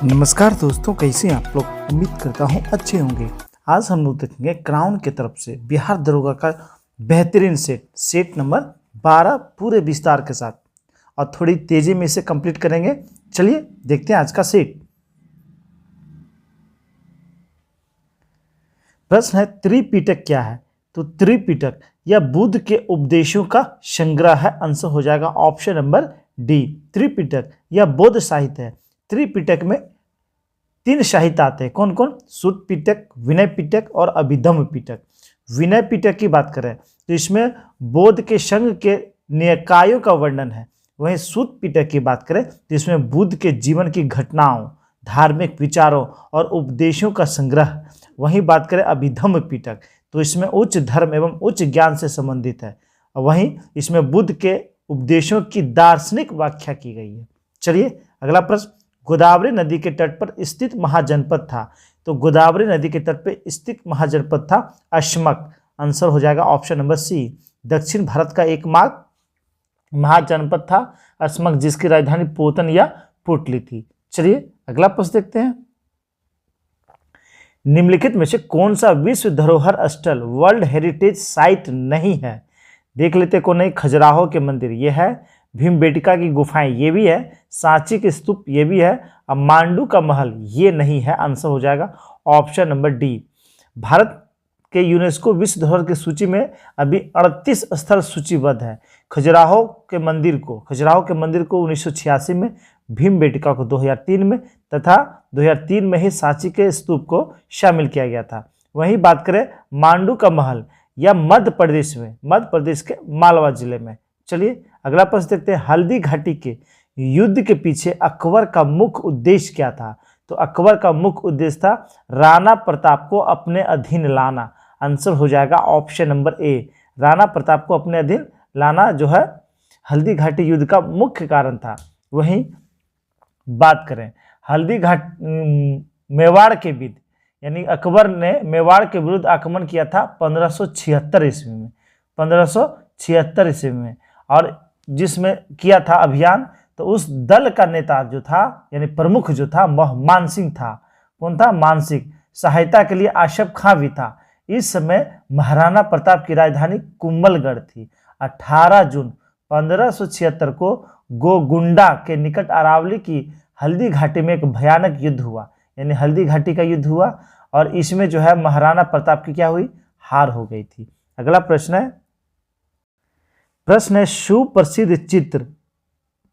नमस्कार दोस्तों, कैसे हैं आप लोग। उम्मीद करता हूं अच्छे होंगे। आज हम लोग देखेंगे क्राउन की तरफ से बिहार दरोगा का बेहतरीन सेट नंबर 12 पूरे विस्तार के साथ, और थोड़ी तेजी में इसे कंप्लीट करेंगे। चलिए देखते हैं आज का सेट। प्रश्न है, त्रिपिटक क्या है। तो त्रिपिटक या बुद्ध के उपदेशों का संग्रह है। आंसर हो जाएगा ऑप्शन नंबर डी। त्रिपिटक या बौद्ध साहित्य है। त्रिपिटक में 3 साहित्य आते हैं। कौन कौन? सुत्त पिटक, विनय पिटक और अभिधम्म पिटक। विनय पिटक की बात करें तो इसमें बौद्ध के संघ के निकायों का वर्णन है। वहीं सुत्त पिटक की बात करें तो इसमें बुद्ध के जीवन की घटनाओं, धार्मिक विचारों और उपदेशों का संग्रह। वहीं बात करें अभिधम्म पिटक तो इसमें उच्च धर्म एवं उच्च ज्ञान से संबंधित है। वहीं इसमें बुद्ध के उपदेशों की दार्शनिक व्याख्या की गई है। चलिए अगला प्रश्न, गोदावरी नदी के तट पर स्थित महाजनपद था। तो गोदावरी नदी के तट पर स्थित महाजनपद था अश्मक। आंसर हो जाएगा ऑप्शन नंबर सी। दक्षिण भारत का एकमात्र महाजनपद था अश्मक, जिसकी राजधानी पोतन या पुटली थी। चलिए अगला प्रश्न देखते हैं। निम्नलिखित में से कौन सा विश्व धरोहर स्थल वर्ल्ड हेरिटेज साइट नहीं है। देख लेते कौन नहीं। खजुराहो के मंदिर ये है, भीमबेटका की गुफाएं ये भी है, सांची के स्तूप ये भी है, अब मांडू का महल ये नहीं है। आंसर हो जाएगा ऑप्शन नंबर डी। भारत के यूनेस्को विश्व धरोहर की सूची में अभी 38 स्थल सूचीबद्ध है। खजुराहो के मंदिर को 1986 में, भीमबेटका को 2003 में तथा 2003 में ही सांची के स्तूप को शामिल किया गया था। वहीं बात करें मांडू का महल या मध्य प्रदेश के मालवा जिले में। चलिए अगला प्रश्न देखते हैं। हल्दी घाटी के युद्ध के पीछे अकबर का मुख्य उद्देश्य क्या था। तो अकबर का मुख्य उद्देश्य था राणा प्रताप को अपने अधीन लाना। आंसर हो जाएगा option number A. Rana Pratap को अपने अधीन लाना जो है हल्दी घाटी युद्ध का मुख्य कारण था। वहीं बात करें हल्दी मेवाड़ के विरुद्ध, यानी अकबर ने मेवाड़ के विरुद्ध आक्रमण किया था 1576 ईस्वी में। 1576 ईस्वी में, और जिसमें किया था अभियान, तो उस दल का नेता जो था यानी प्रमुख जो था वह मानसिंह था। कौन था? मानसिंह। सहायता के लिए आशफ खां भी था। इस समय महाराणा प्रताप की राजधानी कुंभलगढ़ थी। 18 जून 1576 को गोगुंडा के निकट अरावली की हल्दी घाटी में एक भयानक युद्ध हुआ, यानी हल्दी घाटी का युद्ध हुआ, और इसमें जो है महाराणा प्रताप की क्या हुई? हार हो गई थी। अगला प्रश्न है सुप्रसिद्ध चित्र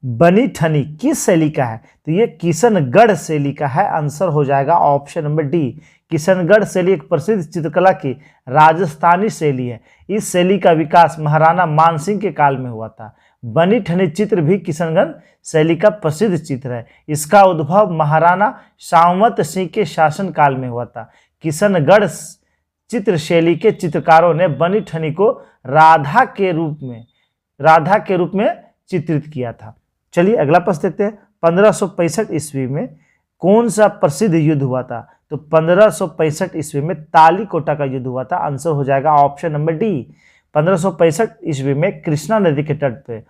बनी ठनी किस शैली का है। तो ये किशनगढ़ शैली का है। आंसर हो जाएगा ऑप्शन नंबर डी। किशनगढ़ शैली एक प्रसिद्ध चित्रकला की राजस्थानी शैली है। इस शैली का विकास महाराणा मानसिंह के काल में हुआ था। बनी ठनी चित्र भी किशनगढ़ शैली का प्रसिद्ध चित्र है। इसका उद्भव महाराणा सावंत सिंह के शासन काल में हुआ था। किशनगढ़ चित्र शैली के चित्रकारों ने बनी ठनी को राधा के रूप में चित्रित किया था। चलिए अगला प्रश्न देखते हैं। 1565 ईस्वी में कौन सा प्रसिद्ध युद्ध हुआ था। तो 1565 ईस्वी में तालीकोटा का युद्ध हुआ था। आंसर हो जाएगा ऑप्शन नंबर डी। 1565 ईस्वी में कृष्णा नदी के तट पे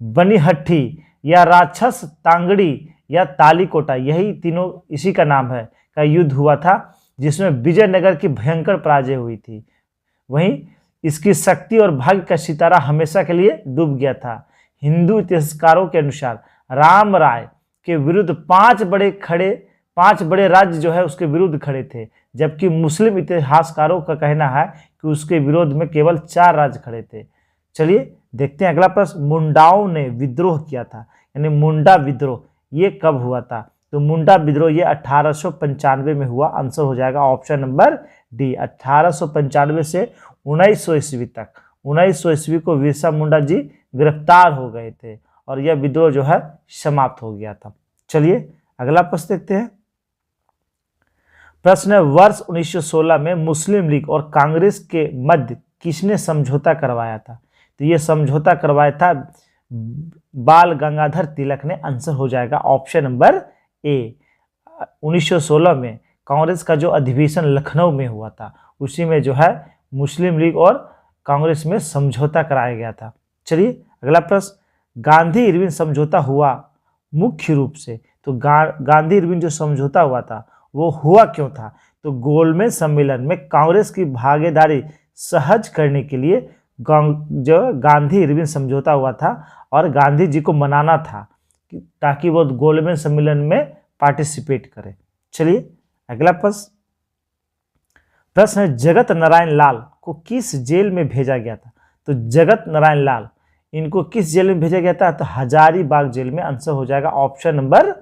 बनीहट्टी या राक्षस तांगड़ी या तालीकोटा, यही तीनों इसी का नाम है, का युद्ध हुआ था, जिसमें विजयनगर की भयंकर पराजय हुई थी। वहीं इसकी शक्ति और भाग्य का सितारा हमेशा के लिए डूब गया था। हिंदू इतिहासकारों के अनुसार राम राय के विरुद्ध 5 बड़े राज्य जो है उसके विरुद्ध खड़े थे, जबकि मुस्लिम इतिहासकारों का कहना है कि उसके विरोध में केवल 4 राज्य खड़े थे। चलिए देखते हैं अगला प्रश्न। मुंडाओं ने विद्रोह किया था, यानी मुंडा विद्रोह, ये कब हुआ था। तो मुंडा विद्रोह ये 1895 में हुआ। आंसर हो जाएगा ऑप्शन नंबर डी। 1895 से 1900 ईस्वी तक, 1900 ईस्वी को बिरसा मुंडा जी गिरफ्तार हो गए थे और यह विद्रोह जो है समाप्त हो गया था। चलिए अगला प्रश्न देखते हैं। प्रश्न है, वर्ष 1916 में मुस्लिम लीग और कांग्रेस के मध्य किसने समझौता करवाया था। तो यह समझौता करवाया था बाल गंगाधर तिलक ने। आंसर हो जाएगा ऑप्शन नंबर ए। 1916 में कांग्रेस का जो अधिवेशन लखनऊ में हुआ था, उसी में जो है मुस्लिम लीग और कांग्रेस में समझौता कराया गया था। चलिए अगला प्रश्न, गांधी इरविन समझौता हुआ मुख्य रूप से, तो गांधी इरविन जो समझौता हुआ था वो हुआ क्यों था? तो गोलमेज सम्मेलन में कांग्रेस की भागीदारी सहज करने के लिए जो गांधी इरविन समझौता हुआ था और गांधी जी को मनाना था ताकि वो गोलमेज सम्मेलन में पार्टिसिपेट करें। चलिए अगला प्रश्न है, जगत नारायण लाल को किस जेल में भेजा गया था? तो जगत नारायण लाल इनको किस जेल में भेजा गया था? तो हजारीबाग जेल में। आंसर हो जाएगा option number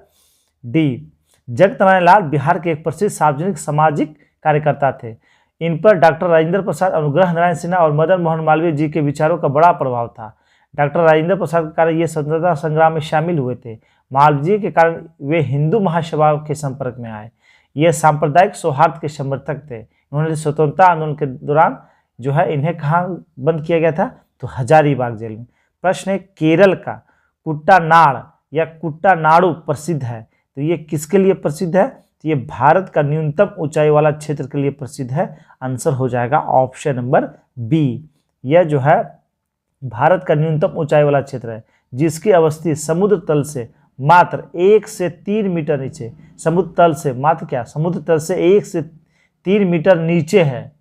D. Jagat Narayan Lal Bihar के एक प्रसिद्ध सार्वजनिक सामाजिक कार्यकर्ता थे। इन पर डॉक्टर राजेंद्र प्रसाद, अनुग्रह नारायण सिन्हा और मदन मोहन मालवीय जी के विचारों का बड़ा प्रभाव था। डॉक्टर राजेंद्र प्रसाद के कारण ये स्वतंत्रता संग्राम में शामिल हुए थे। मालवीय जी के कारण वे हिंदू महासभा के संपर्क में आए। ये सांप्रदायिक सौहार्द के समर्थक थे। उन्होंने स्वतंत्रता आंदोलन के दौरान जो है इन्हें कहाँ बंद किया गया था? तो हजारीबाग जेल में। प्रश्न है, केरल का कुट्टानाड़ या कुट्टानाडु प्रसिद्ध है, तो ये किसके लिए प्रसिद्ध है? तो ये भारत का न्यूनतम ऊंचाई वाला क्षेत्र के लिए प्रसिद्ध है। आंसर हो जाएगा ऑप्शन नंबर बी। यह जो है भारत का न्यूनतम ऊंचाई वाला क्षेत्र है जिसकी अवस्थी समुद्र तल से मात्र 1 से 3 मीटर नीचे, समुद्र तल से मात्र क्या, समुद्र तल से 1 से 3 मीटर नीचे है।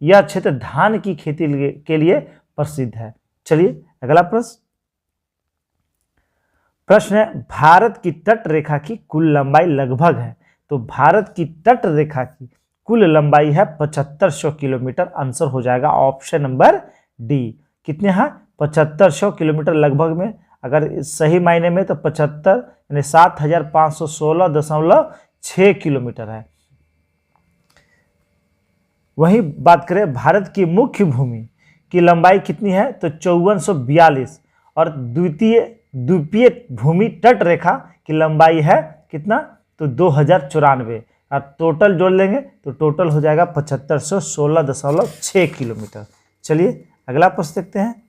यह क्षेत्र धान की खेती के लिए प्रसिद्ध है। चलिए अगला प्रश्न है, भारत की तट रेखा की कुल लंबाई लगभग है। तो भारत की तट रेखा की कुल लंबाई है 7500 किलोमीटर। आंसर हो जाएगा ऑप्शन नंबर डी। कितने हैं? 7500 किलोमीटर लगभग में, अगर सही मायने में तो 75 यानी 7516.6 किलोमीटर है। वही बात करें भारत की मुख्य भूमि की लंबाई कितनी है? तो 5442 और द्वीपीय भूमि तट रेखा की लंबाई है कितना? तो 2094 और टोटल जोड़ लेंगे तो टोटल हो जाएगा 7516.6 किलोमीटर। चलिए अगला प्रश्न देखते हैं।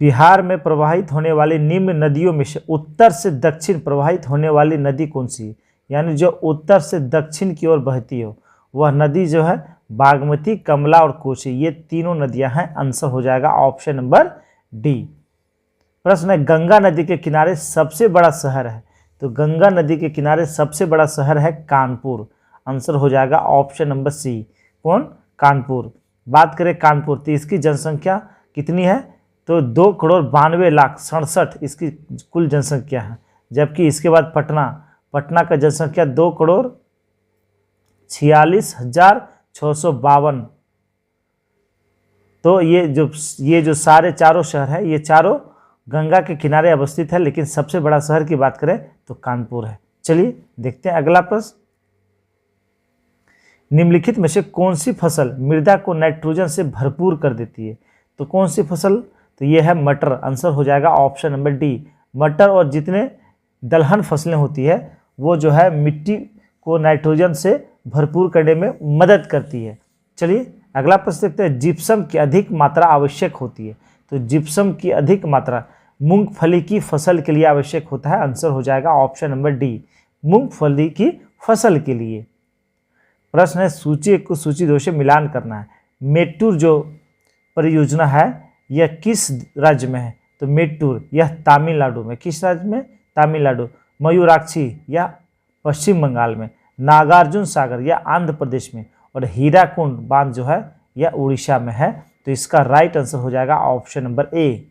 बिहार में प्रवाहित होने वाली निम्न नदियों में से उत्तर से दक्षिण प्रवाहित होने वाली नदी कौन सी है? यानी जो उत्तर से दक्षिण की ओर बहती हो वह नदी जो है बागमती, कमला और कोसी, ये तीनों नदियां हैं। आंसर हो जाएगा ऑप्शन नंबर डी। प्रश्न है, गंगा नदी के किनारे सबसे बड़ा शहर है। तो गंगा नदी के किनारे सबसे बड़ा शहर है कानपुर। आंसर हो जाएगा ऑप्शन नंबर सी। कौन? कानपुर। बात करें कानपुर तो इसकी जनसंख्या कितनी है? तो 2,92,67,000 इसकी कुल जनसंख्या है। जबकि इसके बाद पटना का जनसंख्या 2,46,652। तो ये जो सारे चारों शहर है ये चारों गंगा के किनारे अवस्थित है, लेकिन सबसे बड़ा शहर की बात करें तो कानपुर है। चलिए देखते हैं अगला प्रश्न। निम्नलिखित में से कौन सी फसल मृदा को नाइट्रोजन से भरपूर कर देती है? तो कौन सी फसल? तो ये है मटर। आंसर हो जाएगा ऑप्शन नंबर डी। मटर और जितने दलहन फसलें होती है वो जो है मिट्टी को नाइट्रोजन से भरपूर करने में मदद करती है। चलिए अगला प्रश्न देखते हैं। जिप्सम की अधिक मात्रा आवश्यक होती है। तो जिप्सम की अधिक मात्रा मूंगफली की फसल के लिए आवश्यक होता है। आंसर हो जाएगा ऑप्शन नंबर डी, मूंगफली की फसल के लिए। प्रश्न है, सूची 1 को सूची 2 से मिलान करना है। मेट्टूर जो परियोजना है यह किस राज्य में है? तो मेट्टूर यह तमिलनाडु में। किस राज्य में? तमिलनाडु। मयूराक्षी यह पश्चिम बंगाल में। नागार्जुन सागर यह आंध्र प्रदेश में। और हीराकुंड बांध जो है यह उड़ीसा में है। तो इसका राइट आंसर हो जाएगा ऑप्शन नंबर ए।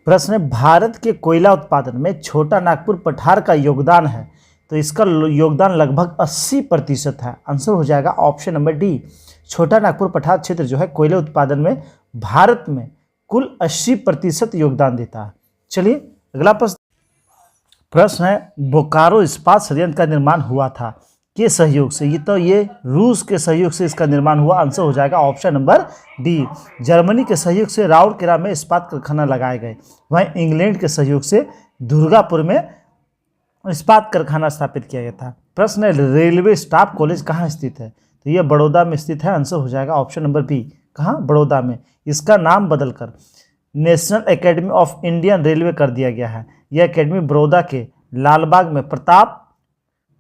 प्रश्न है, भारत के कोयला उत्पादन में छोटा नागपुर पठार का योगदान है। तो इसका योगदान लगभग 80% है। आंसर हो जाएगा ऑप्शन नंबर डी। छोटा नागपुर पठार क्षेत्र जो है कोयला उत्पादन में भारत में कुल 80% योगदान देता है। चलिए अगला प्रश्न है, बोकारो इस्पात संयंत्र का निर्माण हुआ था के सहयोग से? ये रूस के सहयोग से इसका निर्माण हुआ। आंसर हो जाएगा ऑप्शन नंबर डी। जर्मनी के सहयोग से राउरकेला में इस्पात कारखाना लगाए गए। वहीं इंग्लैंड के सहयोग से दुर्गापुर में इस्पात कारखाना स्थापित किया गया था। प्रश्न है, रेलवे स्टाफ कॉलेज कहाँ स्थित है? तो यह बड़ौदा में स्थित है। आंसर हो जाएगा ऑप्शन नंबर बी। कहाँ? बड़ौदा में। इसका नाम बदलकर national academy of Indian railway कर दिया गया है। यह एकेडमी बड़ौदा के लालबाग में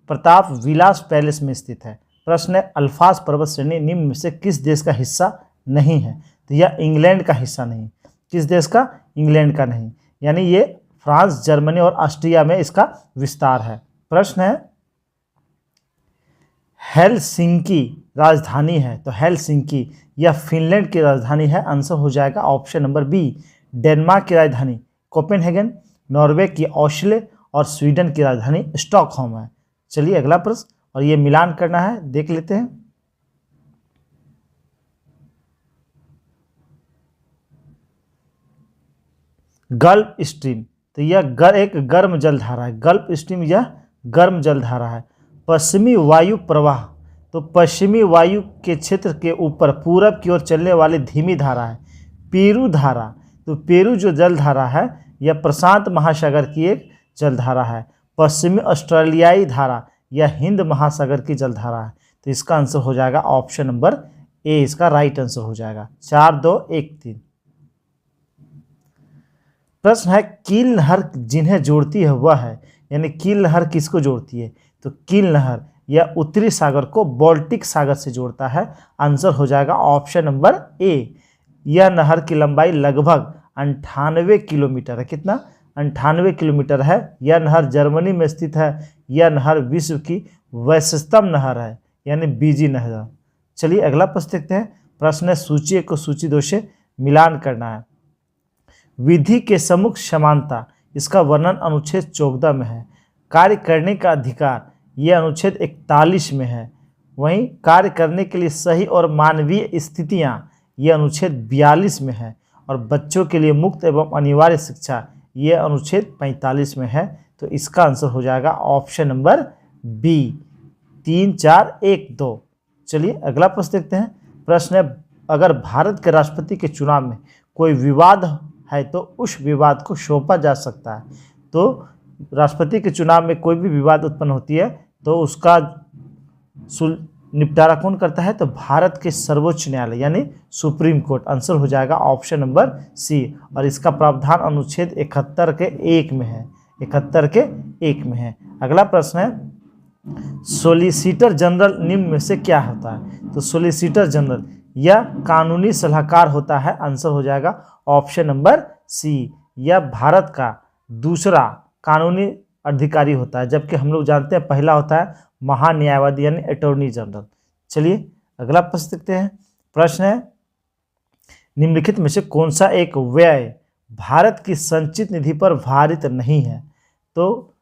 प्रताप विलास पैलेस में स्थित है। प्रश्न है, अल्फाज पर्वत श्रेणी निम्न में से किस देश का हिस्सा नहीं है, तो यह इंग्लैंड का हिस्सा नहीं। किस देश का? इंग्लैंड का नहीं, यानी ये फ्रांस, जर्मनी और ऑस्ट्रिया में इसका विस्तार है। प्रश्न है, हेलसिंकी राजधानी है, तो हेलसिंकी यह फिनलैंड की राजधानी है। आंसर हो जाएगा ऑप्शन नंबर बी। डेनमार्क की राजधानी कोपेनहेगन, नॉर्वे की ओस्लो और स्वीडन की राजधानी स्टॉकहोम है। चलिए अगला प्रश्न, और ये मिलान करना है, देख लेते हैं। गल्फ स्ट्रीम, तो यह एक गर्म जलधारा है। गल्फ स्ट्रीम यह गर्म जलधारा है। पश्चिमी वायु प्रवाह, तो पश्चिमी वायु के क्षेत्र के ऊपर पूरब की ओर चलने वाली धीमी धारा है। पेरू धारा, तो पेरू जो जलधारा है यह प्रशांत महासागर की एक जलधारा है। पश्चिमी ऑस्ट्रेलियाई धारा यह हिंद महासागर की जलधारा है। तो इसका आंसर हो जाएगा ऑप्शन नंबर ए, इसका राइट आंसर हो जाएगा। 4, 2, 1, 3। प्रश्न है, कील नहर जिन्हें जोड़ती है वह है, यानी कील नहर किसको जोड़ती है? तो कील नहर यह उत्तरी सागर को बाल्टिक सागर से जोड़ता है। आंसर हो जाएगा ऑप्शन नंबर ए। यह नहर की लंबाई लगभग 98 किलोमीटर है। कितना? 98 किलोमीटर है। यह नहर जर्मनी में स्थित है। यह नहर विश्व की वैश्यतम नहर है, यानी बीजी नहर। चलिए अगला प्रश्न देखते हैं। प्रश्न है, सूची 1 को सूची 2 से मिलान करना है। विधि के सम्मुख समानता, इसका वर्णन अनुच्छेद 14 में है। कार्य करने का अधिकार, यह अनुच्छेद 41 में है। वहीं कार्य करने के लिए सही और मानवीय स्थितियां, यह अनुच्छेद 42 में है। और बच्चों के लिए मुक्त एवं अनिवार्य शिक्षा, यह अनुच्छेद 45 में है। तो इसका आंसर हो जाएगा ऑप्शन नंबर बी। 3, 4, 1, 2। चलिए अगला प्रश्न देखते हैं। प्रश्न है, अगर भारत के राष्ट्रपति के चुनाव में कोई विवाद है तो उस विवाद को सौंपा जा सकता है। तो राष्ट्रपति के चुनाव में कोई भी विवाद उत्पन्न होती है तो उसका निपटारा कौन करता है? तो भारत के सर्वोच्च न्यायालय, यानी सुप्रीम कोर्ट। आंसर हो जाएगा ऑप्शन नंबर सी। और इसका प्रावधान अनुच्छेद 71 के 1 में है। 71 के 1 में है। अगला प्रश्न है, सोलिसिटर जनरल निम्न में से क्या होता है? तो सोलिसिटर जनरल यह कानूनी सलाहकार होता है। आंसर हो जाएगा ऑप्शन नंबर सी। यह भारत का दूसरा कानूनी अधिकारी होता है, जबकि हम लोग जानते हैं पहला होता है महान्यायवादी, यानी अटॉर्नी जनरल। चलिए अगला प्रश्न देखते हैं। प्रश्न है, निम्नलिखित में से कौन सा एक व्यय भारत की संचित निधि पर भारित नहीं है? तो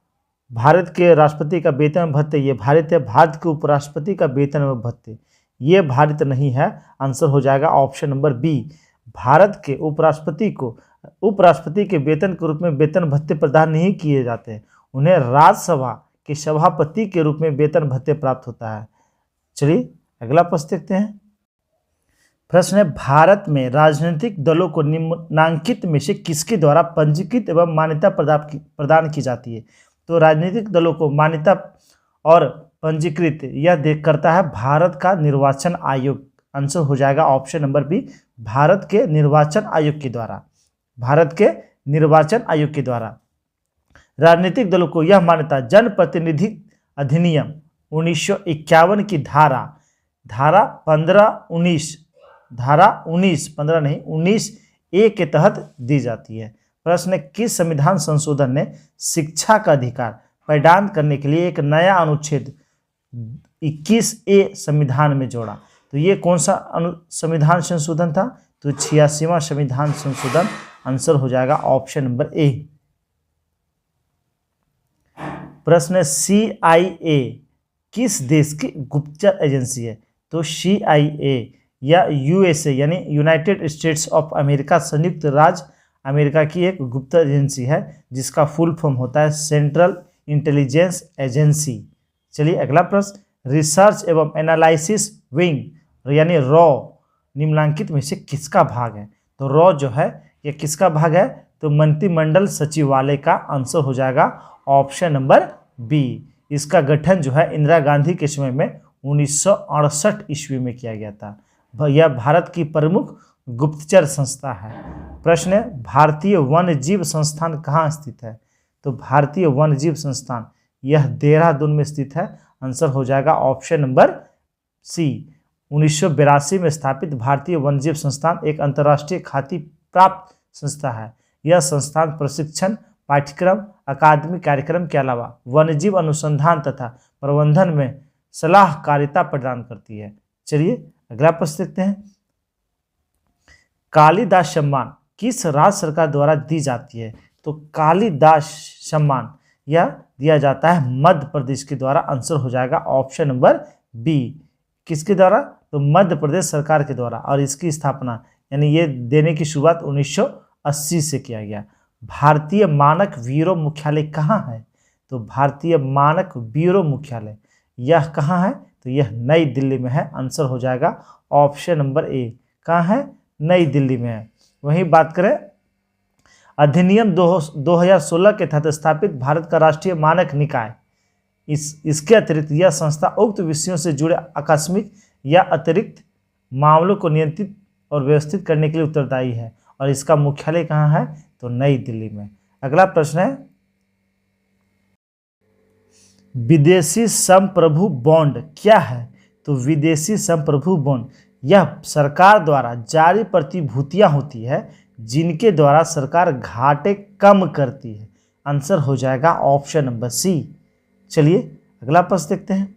भारत के राष्ट्रपति का वेतन भत्ते ये भारित है। भारत के उपराष्ट्रपति का वेतन एवं भत्ते ये भारित नहीं है। आंसर हो जाएगा ऑप्शन नंबर बी। भारत के उपराष्ट्रपति को उपराष्ट्रपति के वेतन के रूप में वेतन भत्ते प्रदान नहीं किए जाते हैं। उन्हें राज्यसभा के सभापति के रूप में वेतन भत्ते प्राप्त होता है। चलिए अगला प्रश्न देखते हैं। प्रश्न है, भारत में राजनीतिक दलों को निम्नांकित में से किसके द्वारा पंजीकृत एवं मान्यता प्रदान की जाती है? तो राजनीतिक दलों को मान्यता और पंजीकृत यह करता है भारत का निर्वाचन आयोग। आंसर हो जाएगा ऑप्शन नंबर बी, भारत के निर्वाचन आयोग के द्वारा। भारत के निर्वाचन आयोग के द्वारा राजनीतिक दलों को यह मान्यता जनप्रतिनिधि अधिनियम 1951 की धारा 19 ए के तहत दी जाती है। प्रश्न, किस संविधान संशोधन ने शिक्षा का अधिकार प्रदान करने के लिए एक नया अनुच्छेद 21A संविधान में जोड़ा? तो ये कौन सा संविधान संशोधन था? तो 86वां संविधान संशोधन। आंसर हो जाएगा ऑप्शन नंबर ए। प्रश्न, CIA किस देश की गुप्तचर एजेंसी है? तो CIA या USA यानी यूनाइटेड स्टेट्स ऑफ अमेरिका, संयुक्त राज्य अमेरिका की एक गुप्तचर एजेंसी है, जिसका फुल फॉर्म होता है सेंट्रल इंटेलिजेंस एजेंसी। चलिए अगला प्रश्न, रिसर्च एवं एनालिसिस विंग यानी रॉ निम्नलिखित में से किसका भाग है? तो रॉ जो है ये किसका भाग है? तो मंत्रिमंडल सचिवालय का। आंसर हो जाएगा ऑप्शन नंबर बी। इसका गठन जो है इंदिरा गांधी के समय में 1968 ईस्वी में किया गया था। यह भारत की प्रमुख गुप्तचर संस्था है। प्रश्न है, भारतीय वन्यजीव संस्थान कहाँ स्थित है? तो भारतीय वन्यजीव संस्थान यह देहरादून में स्थित है। आंसर हो जाएगा ऑप्शन नंबर सी। 1982 में स्थापित भारतीय वन्यजीव संस्थान एक अंतर्राष्ट्रीय ख्याति प्राप्त संस्था है। यह संस्थान प्रशिक्षण पाठ्यक्रम, अकादमिक कार्यक्रम के अलावा वन्यजीव अनुसंधान तथा प्रबंधन में सलाहकारिता प्रदान करती है। चलिए अगला प्रश्न देखते हैं। कालिदास सम्मान किस राज्य सरकार द्वारा दी जाती है? तो कालिदास सम्मान यह दिया जाता है मध्य प्रदेश के द्वारा। आंसर हो जाएगा ऑप्शन नंबर बी। किसके द्वारा? तो मध्य प्रदेश सरकार के द्वारा। और इसकी स्थापना यानी ये देने की शुरुआत 1980 से किया गया। भारतीय मानक ब्यूरो मुख्यालय कहाँ है? तो भारतीय मानक ब्यूरो मुख्यालय यह कहाँ है? तो यह नई दिल्ली में है। आंसर हो जाएगा ऑप्शन नंबर ए। कहाँ है? नई दिल्ली में है। वहीं बात करें अधिनियम 2016 के तहत स्थापित भारत का राष्ट्रीय मानक निकाय, इसके अतिरिक्त यह संस्था उक्त विषयों से जुड़े आकस्मिक या अतिरिक्त मामलों को नियंत्रित और व्यवस्थित करने के लिए उत्तरदायी है। और इसका मुख्यालय कहाँ है? तो नई दिल्ली में। अगला प्रश्न है विदेशी संप्रभु बॉन्ड क्या है? तो विदेशी संप्रभु बॉन्ड यह सरकार द्वारा जारी प्रतिभूतियां होती है जिनके द्वारा सरकार घाटे कम करती है। आंसर हो जाएगा ऑप्शन नंबर सी। चलिए अगला प्रश्न देखते हैं।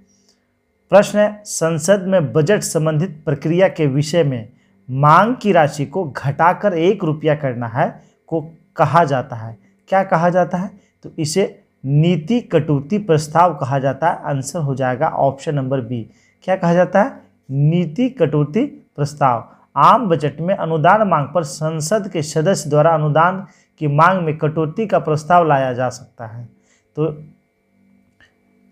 प्रश्न है संसद में बजट संबंधित प्रक्रिया के विषय में मांग की राशि को घटाकर 1 रुपया करना है को कहा जाता है। क्या कहा जाता है? तो इसे नीति कटौती प्रस्ताव कहा जाता है। आंसर हो जाएगा ऑप्शन नंबर बी। क्या कहा जाता है? नीति कटौती प्रस्ताव। आम बजट में अनुदान मांग पर संसद के सदस्य द्वारा अनुदान की मांग में कटौती का प्रस्ताव लाया जा सकता है।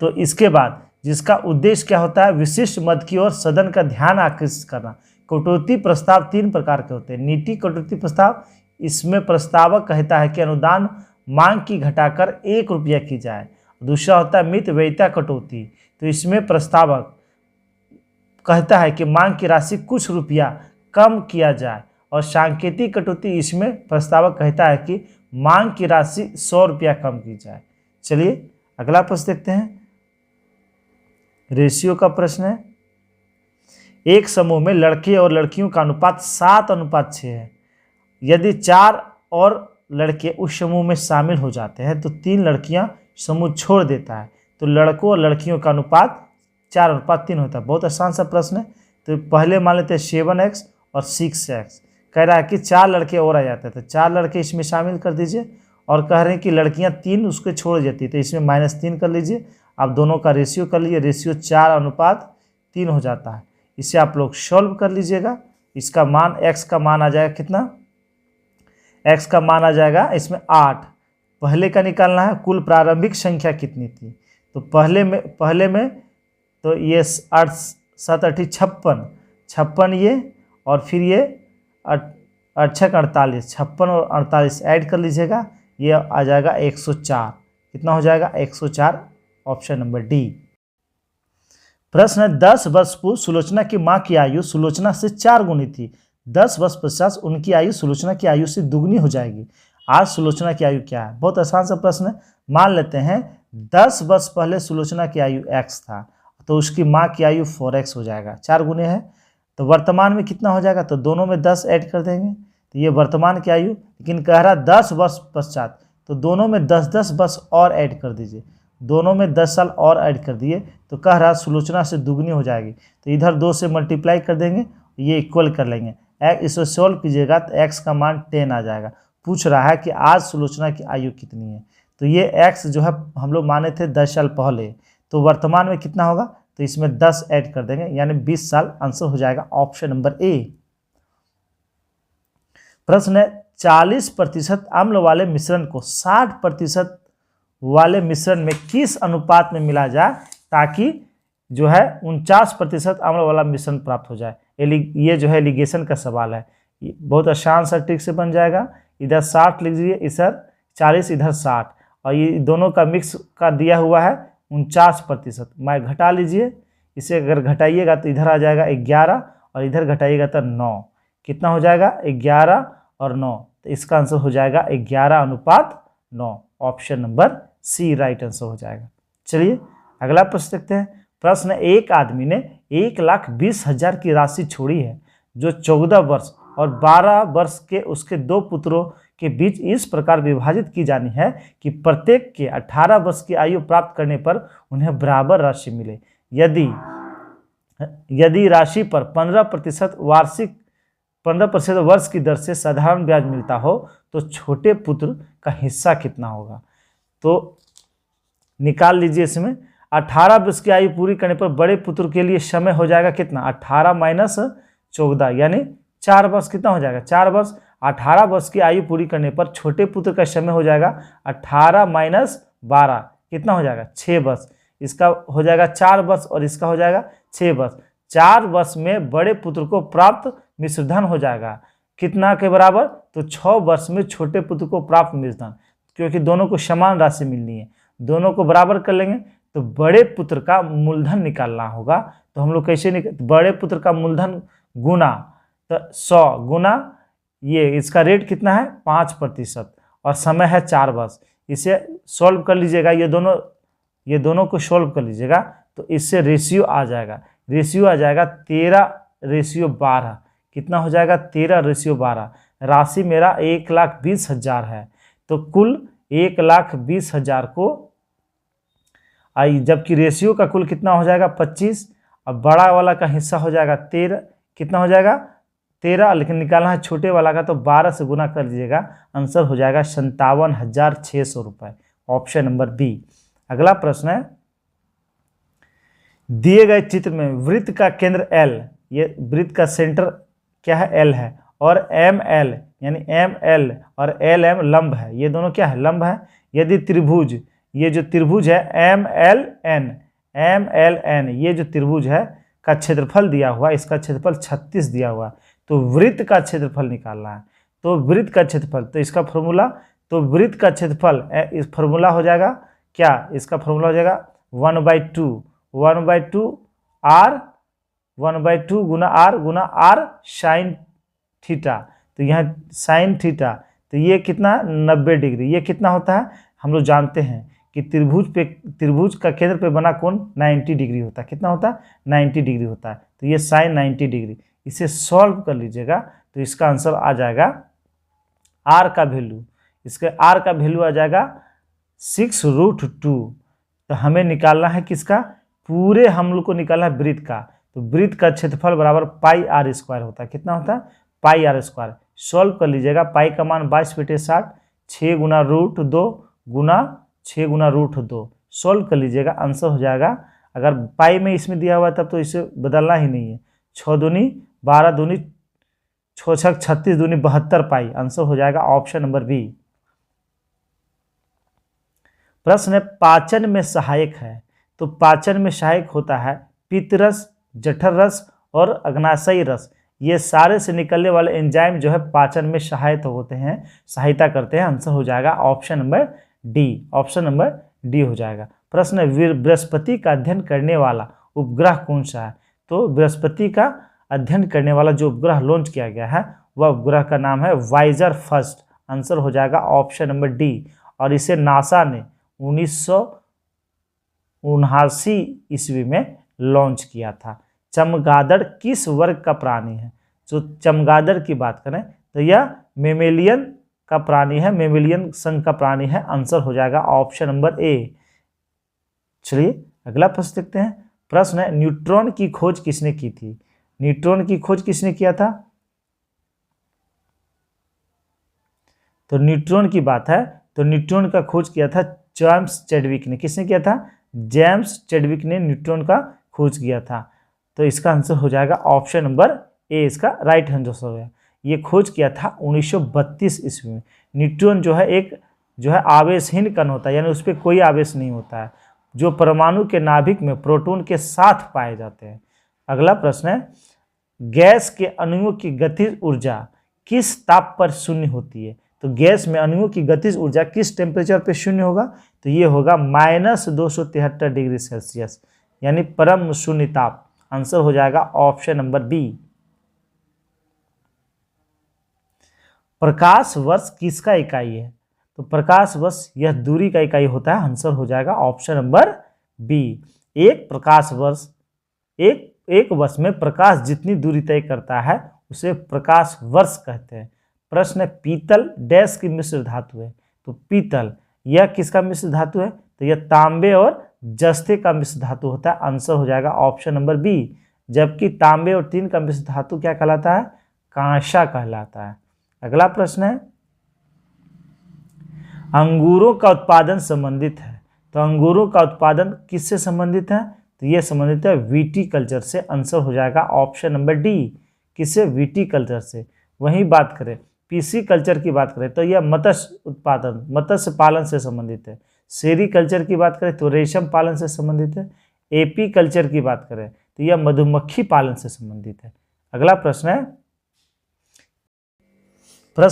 तो इसके बाद जिसका उद्देश्य क्या होता है? विशिष्ट मद की ओर सदन का ध्यान आकर्षित करना। कटौती प्रस्ताव 3 प्रकार के होते हैं। नीति कटौती प्रस्ताव, इसमें प्रस्तावक कहता है कि अनुदान मांग की घटाकर 1 रुपया की जाए। दूसरा होता है मित व्ययिता कटौती, तो इसमें प्रस्तावक कहता है कि मांग की राशि कुछ रुपया कम किया जाए। और सांकेतिक कटौती, इसमें प्रस्तावक कहता है कि मांग की राशि 100 रुपया कम की जाए। चलिए अगला प्रश्न देखते हैं। रेशियो का प्रश्न है। एक समूह में लड़के और लड़कियों का अनुपात 7:6 है। यदि 4 और लड़के उस समूह में शामिल हो जाते हैं तो 3 लड़कियां समूह छोड़ देता है, तो लड़कों और लड़कियों का अनुपात 4:3 होता है। बहुत आसान सा प्रश्न है। तो पहले मान लेते हैं 7x और 6x। कह रहा है कि 4 लड़के और आ जाते हैं, तो 4 लड़के इसमें शामिल कर दीजिए। और कह रहे हैं कि लड़कियां 3 उसके छोड़ जाती है, तो इसमें -3 कर लीजिए। आप दोनों का रेशियो कर लीजिए। रेशियो 4:3 हो जाता है। इसे आप लोग सॉल्व कर लीजिएगा। इसका मान x का मान आ जाएगा कितना? x का मान आ जाएगा इसमें 8। पहले का निकालना है कुल प्रारंभिक संख्या कितनी थी। तो पहले में तो ये 8 7 8 56 ये, और फिर ये 8 48 56 और 48 ऐड कर लीजिएगा। ये आ जाएगा 104। कितना हो जाएगा? 104। Option number D. प्रश्न है 10 वर्ष पूर्व सुलोचना की मां की आयु सुलोचना से 4 गुनी थी। 10 वर्ष पश्चात उनकी आयु सुलोचना की आयु से दुगनी हो जाएगी। आज सुलोचना की आयु क्या है? बहुत आसान सा प्रश्न है। मान लेते हैं 10 वर्ष पहले सुलोचना की आयु x था, तो उसकी मां की आयु 4x हो जाएगा। 4 गुने है, तो वर्तमान में कितना हो जाएगा? तो दोनों में 10 ऐड कर देंगे, तो ये वर्तमान की आयु। लेकिन कह रहा 10 वर्ष पश्चात, तो दोनों में 10-10 वर्ष और ऐड कर दीजिए। दोनों में 10 साल और ऐड कर दिए, तो कह रहा सुलोचना से दुगनी हो जाएगी। तो इधर 2 से मल्टीप्लाई कर देंगे, ये इक्वल कर लेंगे। इसे सॉल्व कीजिएगा तो x का मान 10 आ जाएगा। पूछ रहा है कि आज सुलोचना की आयु कितनी है, तो ये x जो है हम लोग माने थे 10 साल पहले, तो वर्तमान में कितना होगा? तो इसमें 10 ऐड कर देंगे, यानी 20 साल। आंसर हो जाएगा ऑप्शन नंबर ए। प्रश्न है 40% अम्ल वाले मिश्रण को 60% वाले मिश्रण में किस अनुपात में मिला जाए ताकि जो है 49% अम्ल वाला मिश्रण प्राप्त हो जाए। ये जो है एलिगेशन का सवाल है। बहुत आसान सा ट्रिक से बन जाएगा। इधर 60 लिख दीजिए, इधर 40, इधर 60, और ये दोनों का मिक्स का दिया हुआ है 49%। मैं घटा लीजिए, इसे अगर घटाइएगा तो इधर आ जाएगा 11, और इधर घटाइएगा तो 9। कितना हो जाएगा? 11 और 9, तो इसका आंसर हो जाएगा 11:9। Option number C right answer हो जाएगा। चलिए अगला प्रश्न देखते हैं। प्रश्न, एक आदमी ने 1,20,000 की राशि छोड़ी है जो 14 वर्ष और 12 वर्ष के उसके दो पुत्रों के बीच इस प्रकार विभाजित की जानी है कि प्रत्येक के 18 वर्ष की आयु प्राप्त करने पर उन्हें बराबर राशि मिले। यदि राशि पर 15% वर्ष की दर से साधारण ब्याज मिलता हो तो छोटे पुत्र का हिस्सा कितना होगा। तो निकाल लीजिए इसमें 18 वर्ष की आयु पूरी करने पर बड़े पुत्र के लिए समय हो जाएगा कितना, 18 माइनस 14 यानी 4 वर्ष। कितना हो जाएगा, 4 वर्ष। 18 वर्ष की आयु पूरी करने पर छोटे पुत्र का समय हो जाएगा 18 माइनस 12, कितना हो जाएगा, 6 वर्ष। इसका हो जाएगा 4 वर्ष और इसका हो जाएगा 6 वर्ष। 4 वर्ष में बड़े पुत्र को प्राप्त मिश्रधन हो जाएगा कितना के बराबर, तो 6 वर्ष में छोटे पुत्र को प्राप्त मिश्रधन, क्योंकि दोनों को समान राशि मिलनी है, दोनों को बराबर कर लेंगे तो बड़े पुत्र का मूलधन निकालना होगा। तो हम लोग कैसे बड़े पुत्र का मूलधन गुना, तो 100 गुना ये इसका रेट कितना है 5% और समय है 4 वर्ष। इसे सॉल्व कर लीजिएगा, ये दोनों को सॉल्व कर लीजिएगा तो इससे रेशियो आ जाएगा 13:12। कितना हो जाएगा, 13:12। राशि मेरा 1,20,000 है तो कुल 1,20,000 को जबकि रेशियो का कुल कितना हो जाएगा 25। अब बड़ा वाला का हिस्सा हो जाएगा 13, कितना हो जाएगा 13, लेकिन निकालना है छोटे वाला का तो 12 से गुना कर दीजिएगा, आंसर हो जाएगा 57,600 रुपये, ऑप्शन नंबर बी। अगला प्रश्न है, दिए गए चित्र में वृत्त का केंद्र L, ये वृत्त का सेंटर क्या है L है, और ML यानी ML और LM लंब है, ये दोनों क्या है, लंब है। यदि त्रिभुज, ये जो त्रिभुज है MLN ये जो त्रिभुज है का क्षेत्रफल दिया हुआ, इसका क्षेत्रफल 36 दिया हुआ, तो वृत्त का क्षेत्रफल निकालना है। तो वृत्त का क्षेत्रफल, तो इसका फॉर्मूला, तो वृत्त का क्षेत्रफल इस फॉर्मूला हो जाएगा क्या, इसका फॉर्मूला हो जाएगा 1/2 R गुना R साइन थीटा। तो यहाँ साइन थीटा, तो ये कितना 90 डिग्री, ये कितना होता है, हम लोग जानते हैं कि त्रिभुज का केंद्र पे बना कोण 90 डिग्री होता है। कितना होता है, 90 डिग्री होता है, तो ये साइन 90 डिग्री। इसे सॉल्व कर लीजिएगा तो इसका आंसर आ जाएगा R का वैल्यू, इसके R का वैल्यू आ जाएगा 6√2। तो हमें निकालना है किसका, पूरे हम लोग को निकालना है वृत्त का। तो वृत्त का क्षेत्रफल बराबर πr² होता है। कितना होता है, πr²। सॉल्व कर लीजिएगा, पाई का मान 22/60, 6 गुना √2 गुना 6 गुना √2। सॉल्व कर लीजिएगा, आंसर हो जाएगा, अगर पाई में इसमें दिया हुआ तब तो इसे बदलना ही नहीं है, 6 दूनी 12 दूनी 6 छक 36 दूनी 72 पाई, आंसर हो जाएगा ऑप्शन नंबर बी। प्रश्न है, पाचन में सहायक है, तो पाचन में सहायक होता है पित्तरस, जठर रस और अग्नाशयी रस। ये सारे से निकलने वाले एंजाइम जो है पाचन में सहायता करते हैं, आंसर हो जाएगा option number D, option number D हो जाएगा। प्रश्न है, बृहस्पति का अध्ययन करने वाला उपग्रह कौन सा है, तो बृहस्पति का अध्ययन करने वाला जो उपग्रह लॉन्च किया गया है वह उपग्रह का नाम है वाइजर फर्स्ट, आंसर हो जाएगा ऑप्शन नंबर डी। और इसे नासा ने 1979 ईस्वी में लॉन्च किया था। चमगादड़ किस वर्ग का प्राणी है, जो चमगादड़ की बात करें तो यह मेमेलियन का प्राणी है, मेमेलियन संघ का प्राणी है, आंसर हो जाएगा ऑप्शन नंबर ए। चलिए अगला प्रश्न देखते हैं। प्रश्न है, न्यूट्रॉन की खोज किसने की थी, न्यूट्रॉन की खोज किसने किया था, तो न्यूट्रॉन की बात है तो न्यूट्रॉन का खोज किया था जेम्स चैडविक ने। किसने किया था, जेम्स चैडविक ने न्यूट्रॉन का खोज किया था। तो इसका आंसर हो जाएगा ऑप्शन नंबर ए, इसका राइट आंसर हो गया। ये खोज किया था 1932 ईस्वी में। न्यूट्रॉन जो है एक आवेशहीन कण होता है, यानी उस पर कोई आवेश नहीं होता है, जो परमाणु के नाभिक में प्रोटॉन के साथ पाए जाते हैं। अगला प्रश्न है, गैस के अणुओं की गतिज ऊर्जा किस ताप पर शून्य होती है, तो गैस में अणुओं की गतिज ऊर्जा किस टेम्परेचर पे शून्य होगा, तो ये होगा -273 डिग्री सेल्सियस, यानी परम शून्य ताप, आंसर हो जाएगा ऑप्शन नंबर बी। प्रकाश वर्ष किसका इकाई है, तो प्रकाश वर्ष यह दूरी का इकाई होता है, आंसर हो जाएगा ऑप्शन नंबर बी। एक प्रकाश वर्ष, एक वर्ष में प्रकाश जितनी दूरी तय करता है उसे प्रकाश वर्ष कहते हैं। प्रश्न है पीतल डैश की मिश्र धातु है, तो पीतल यह किसका मिश्र धातु है, तो यह तांबे और जस्ते का मिश्र धातु होता है। आंसर हो जाएगा ऑप्शन नंबर बी। जबकि तांबे और टीन का मिश्र धातु क्या कहलाता है, कांसा कहलाता है। अगला प्रश्न है अंगूरों का उत्पादन संबंधित है, तो अंगूरों का उत्पादन किससे संबंधित है, तो यह संबंधित है विटीकल्चर से। आंसर हो जाएगा ऑप्शन नंबर डी, किससे, विटीकल्चर से। वहीं बात करें पीसी कल्चर की बात करें तो यह मत्स्य उत्पादन, मत्स्य पालन से संबंधित है। सेरीकल्चर की बात करें तो रेशम पालन से संबंधित है। एपी कल्चर की बात करें तो यह मधुमक्खी पालन से संबंधित है। अगला प्रश्न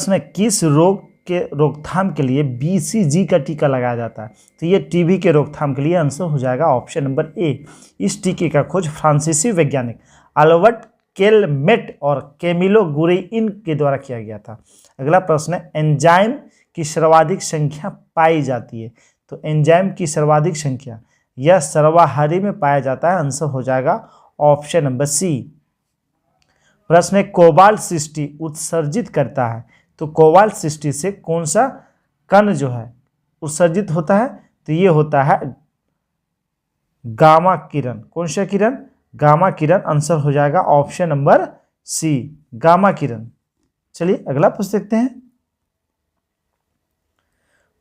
है किस रोग के रोकथाम के लिए बीसीजी का टीका लगाया जाता है, तो यह टीबी के रोकथाम के लिए। आंसर हो जाएगा ऑप्शन नंबर ए। इस टीके का खोज फ्रांसीसी वैज्ञानिक अल्बर्ट केलमेट और कैमिलो गुरेइन के द्वारा किया गया था। अगला प्रश्न है एंजाइम की सर्वाधिक संख्या पाई जाती है, तो एंजाइम की सर्वाधिक संख्या यह सर्वाहारी में पाया जाता है। आंसर हो जाएगा ऑप्शन नंबर सी। प्रश्न है कोबाल्ट 60 उत्सर्जित करता है, तो कोबाल्ट 60 से कौन सा कण जो है उत्सर्जित होता है, तो ये होता है गामा किरण। कौन सा किरण, गामा किरण। आंसर हो जाएगा ऑप्शन नंबर सी, गामा किरण। चलिए अगला प्रश्न देखते हैं।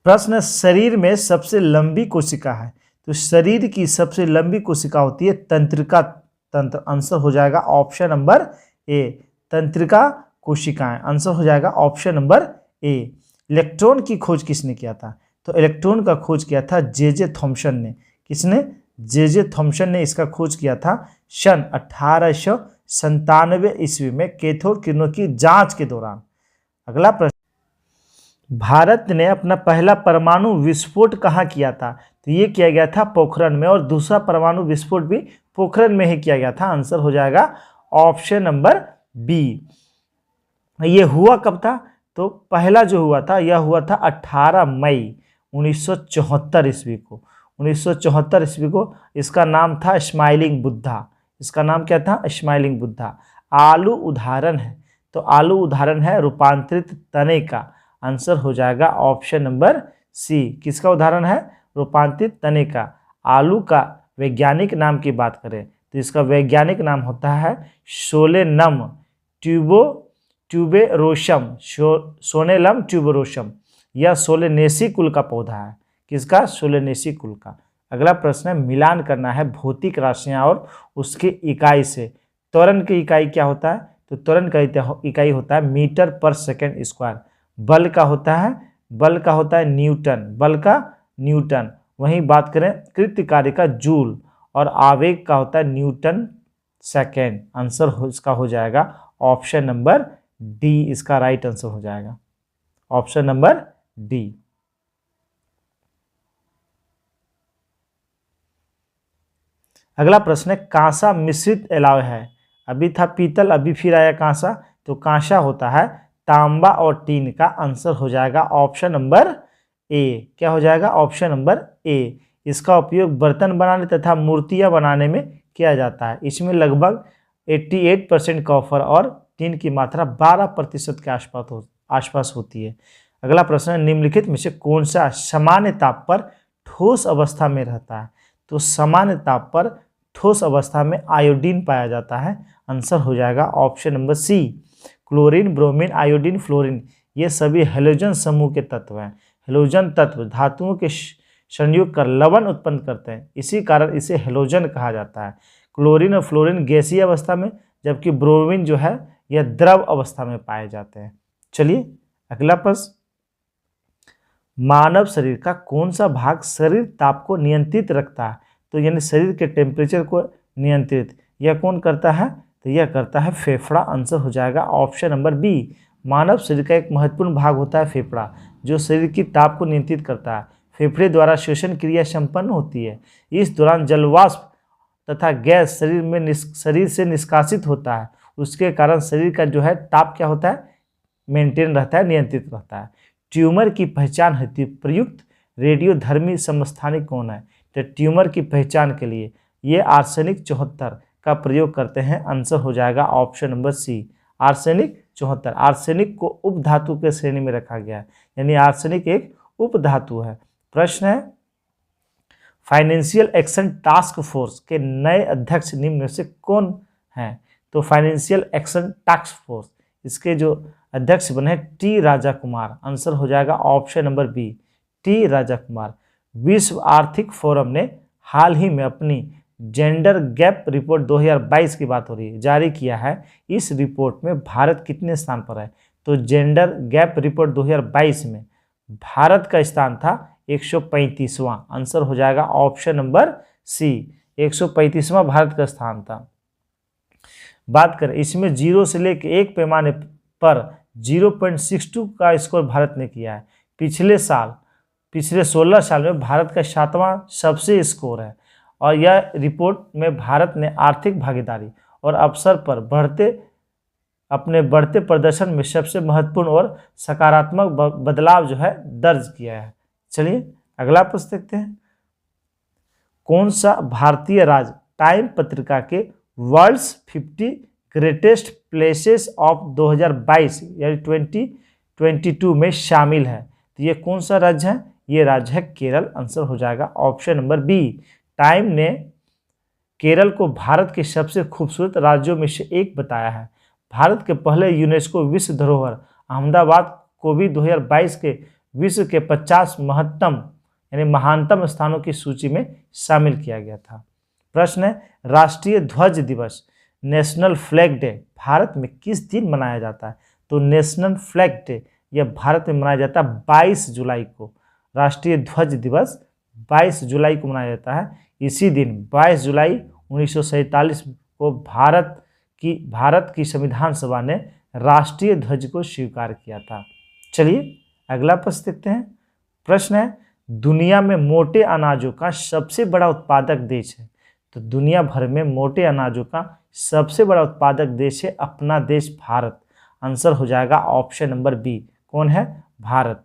प्रश्न शरीर में सबसे लंबी कोशिका है, तो शरीर की सबसे लंबी कोशिका होती है तंत्रिका तंत्र। आंसर हो जाएगा ऑप्शन नंबर ए, तंत्रिका कोशिकाएं। आंसर हो जाएगा ऑप्शन नंबर ए। इलेक्ट्रॉन की खोज किसने किया था, तो इलेक्ट्रॉन का खोज किया था जे थॉम्सन ने। किसने, जे थॉम्सन ने इसका खोज किया था सन 1897 ईस्वी में कैथोड किरणों की जांच के दौरान। अगला प्रश्न भारत ने अपना पहला परमाणु विस्फोट कहाँ किया था, तो ये किया गया था पोखरण में, और दूसरा परमाणु विस्फोट भी पोखरण में ही किया गया था। आंसर हो जाएगा ऑप्शन नंबर बी। ये हुआ कब था, तो पहला जो हुआ था यह हुआ था 18 मई 1974 ईस्वी को। 1974 ईस्वी को। इसका नाम था स्माइलिंग बुद्धा। इसका नाम क्या था, स्माइलिंग बुद्धा। आलू उदाहरण है, तो आलू उदाहरण है रूपांतरित तने का। आंसर हो जाएगा ऑप्शन नंबर सी। किसका उदाहरण है, रूपांतरित तने का। आलू का वैज्ञानिक नाम की बात करें तो इसका वैज्ञानिक नाम होता है सोलेनम ट्यूबेरोसम, सोनेलम ट्यूबेरोसम। यह सोलेनेसी कुल का पौधा है। किसका, सोलेनेसी कुल का। अगला प्रश्न है मिलान करना है भौतिक राशियां और उसकी इकाई से। त्वरण की इकाई क्या होता है, तो त्वरण का इकाई होता है मीटर पर सेकेंड स्क्वायर। बल का होता है न्यूटन, बल का न्यूटन। वहीं बात करें कृत्य कार्य का जूल, और आवेग का होता है न्यूटन सेकेंड। आंसर इसका हो जाएगा ऑप्शन नंबर डी। इसका राइट आंसर हो जाएगा ऑप्शन नंबर डी। अगला प्रश्न है कांसा मिश्रित एलॉय है। अभी था पीतल, अभी फिर आया कांसा, तो कांसा होता है तांबा और टीन का। आंसर हो जाएगा ऑप्शन नंबर ए। क्या हो जाएगा, ऑप्शन नंबर ए। इसका उपयोग बर्तन बनाने तथा मूर्तियां बनाने में किया जाता है। इसमें लगभग 88% कॉपर और टीन की मात्रा 12% के आसपास होती है। अगला प्रश्न है निम्नलिखित में से कौन सा सामान्य ताप पर ठोस अवस्था में रहता है, तो सामान्य ताप पर ठोस अवस्था में आयोडीन पाया जाता है। आंसर हो जाएगा option number C. Chlorine, bromine, iodine, fluorine ये सभी हेलोजन समूह के तत्व हैं। हेलोजन तत्व धातुओं के संयोग कर लवण उत्पन्न करते हैं, इसी कारण इसे हेलोजन कहा जाता है। क्लोरीन और फ्लोरीन गैसीय अवस्था में, जबकि ब्रोमीन जो है यह द्रव अवस्था में पाए जाते हैं। चलिए अगला प्रश्न, मानव शरीर का कौन सा भाग शरीर ताप को नियंत्रित रखता है, तो यानी शरीर के टेम्परेचर को नियंत्रित यह कौन करता है, तो यह करता है फेफड़ा। आंसर हो जाएगा ऑप्शन नंबर बी। मानव शरीर का एक महत्वपूर्ण भाग होता है फेफड़ा, जो शरीर की ताप को नियंत्रित करता है। फेफड़े द्वारा श्वसन क्रिया संपन्न होती है। इस दौरान जलवाष्प तथा गैस शरीर से निष्कासित होता है। उसके कारण शरीर का जो है ताप क्या होता है, मेंटेन रहता है, नियंत्रित रहता है। ट्यूमर की पहचान हेतु प्रयुक्त रेडियोधर्मी समस्थानिक कौन है, तो ट्यूमर की पहचान के लिए ये आर्सेनिक 74 का प्रयोग करते हैं। आंसर हो जाएगा option number C, arsenic 74। Arsenic को उपधातु के श्रेणी में रखा गया है, यानी आर्सेनिक एक उपधातु है। प्रश्न है, फाइनेंशियल एक्शन टास्क फोर्स के नए अध्यक्ष निम्न में से कौन हैं? तो फाइनेंशियल एक्शन टास्क फोर्स, इसके जो अध्यक्ष बने हैं टी राजा कुमार। आंसर हो जाएगा option number B, T Raja Kumar. विश्व आर्थिक फोरम ने हाल ही में अपनी जेंडर गैप रिपोर्ट 2022 की बात हो रही है, जारी किया है। इस रिपोर्ट में भारत कितने स्थान पर है? तो जेंडर गैप रिपोर्ट 2022 में भारत का स्थान था 135वां। आंसर हो जाएगा ऑप्शन नंबर सी, 135वां भारत का स्थान था। बात करें इसमें 0 से लेकर 1 पैमाने पर 0.62 का स्कोर भारत ने किया है। पिछले 16 साल में भारत का 7वां सबसे स्कोर है। और यह रिपोर्ट में भारत ने आर्थिक भागीदारी और अवसर पर अपने बढ़ते प्रदर्शन में सबसे महत्वपूर्ण और सकारात्मक बदलाव जो है दर्ज किया है। चलिए अगला प्रश्न देखते हैं। कौन सा भारतीय राज्य टाइम पत्रिका के वर्ल्ड्स 50 ग्रेटेस्ट प्लेसेस ऑफ 2022 यानी 2022 में शामिल है? तो ये कौन सा राज्य है? ये राज्य है केरल। आंसर हो जाएगा ऑप्शन नंबर बी। टाइम ने केरल को भारत के सबसे खूबसूरत राज्यों में से एक बताया है। भारत के पहले यूनेस्को विश्व धरोहर अहमदाबाद को भी 2022 के विश्व के 50 महानतम स्थानों की सूची में शामिल किया गया था। प्रश्न है, राष्ट्रीय ध्वज दिवस नेशनल फ्लैग डे भारत में किस दिन मनाया जाता है? तो नेशनल फ्लैग डे यह भारत में मनाया जाता है 22 जुलाई को। राष्ट्रीय ध्वज दिवस 22 जुलाई को मनाया जाता है। इसी दिन 22 जुलाई 1947 को भारत की संविधान सभा ने राष्ट्रीय ध्वज को स्वीकार किया था। चलिए अगला प्रश्न देखते हैं। प्रश्न है, दुनिया में मोटे अनाजों का सबसे बड़ा उत्पादक देश है? तो दुनिया भर में मोटे अनाजों का सबसे बड़ा उत्पादक देश है अपना देश भारत। आंसर हो जाएगा ऑप्शन नंबर बी। कौन है? भारत।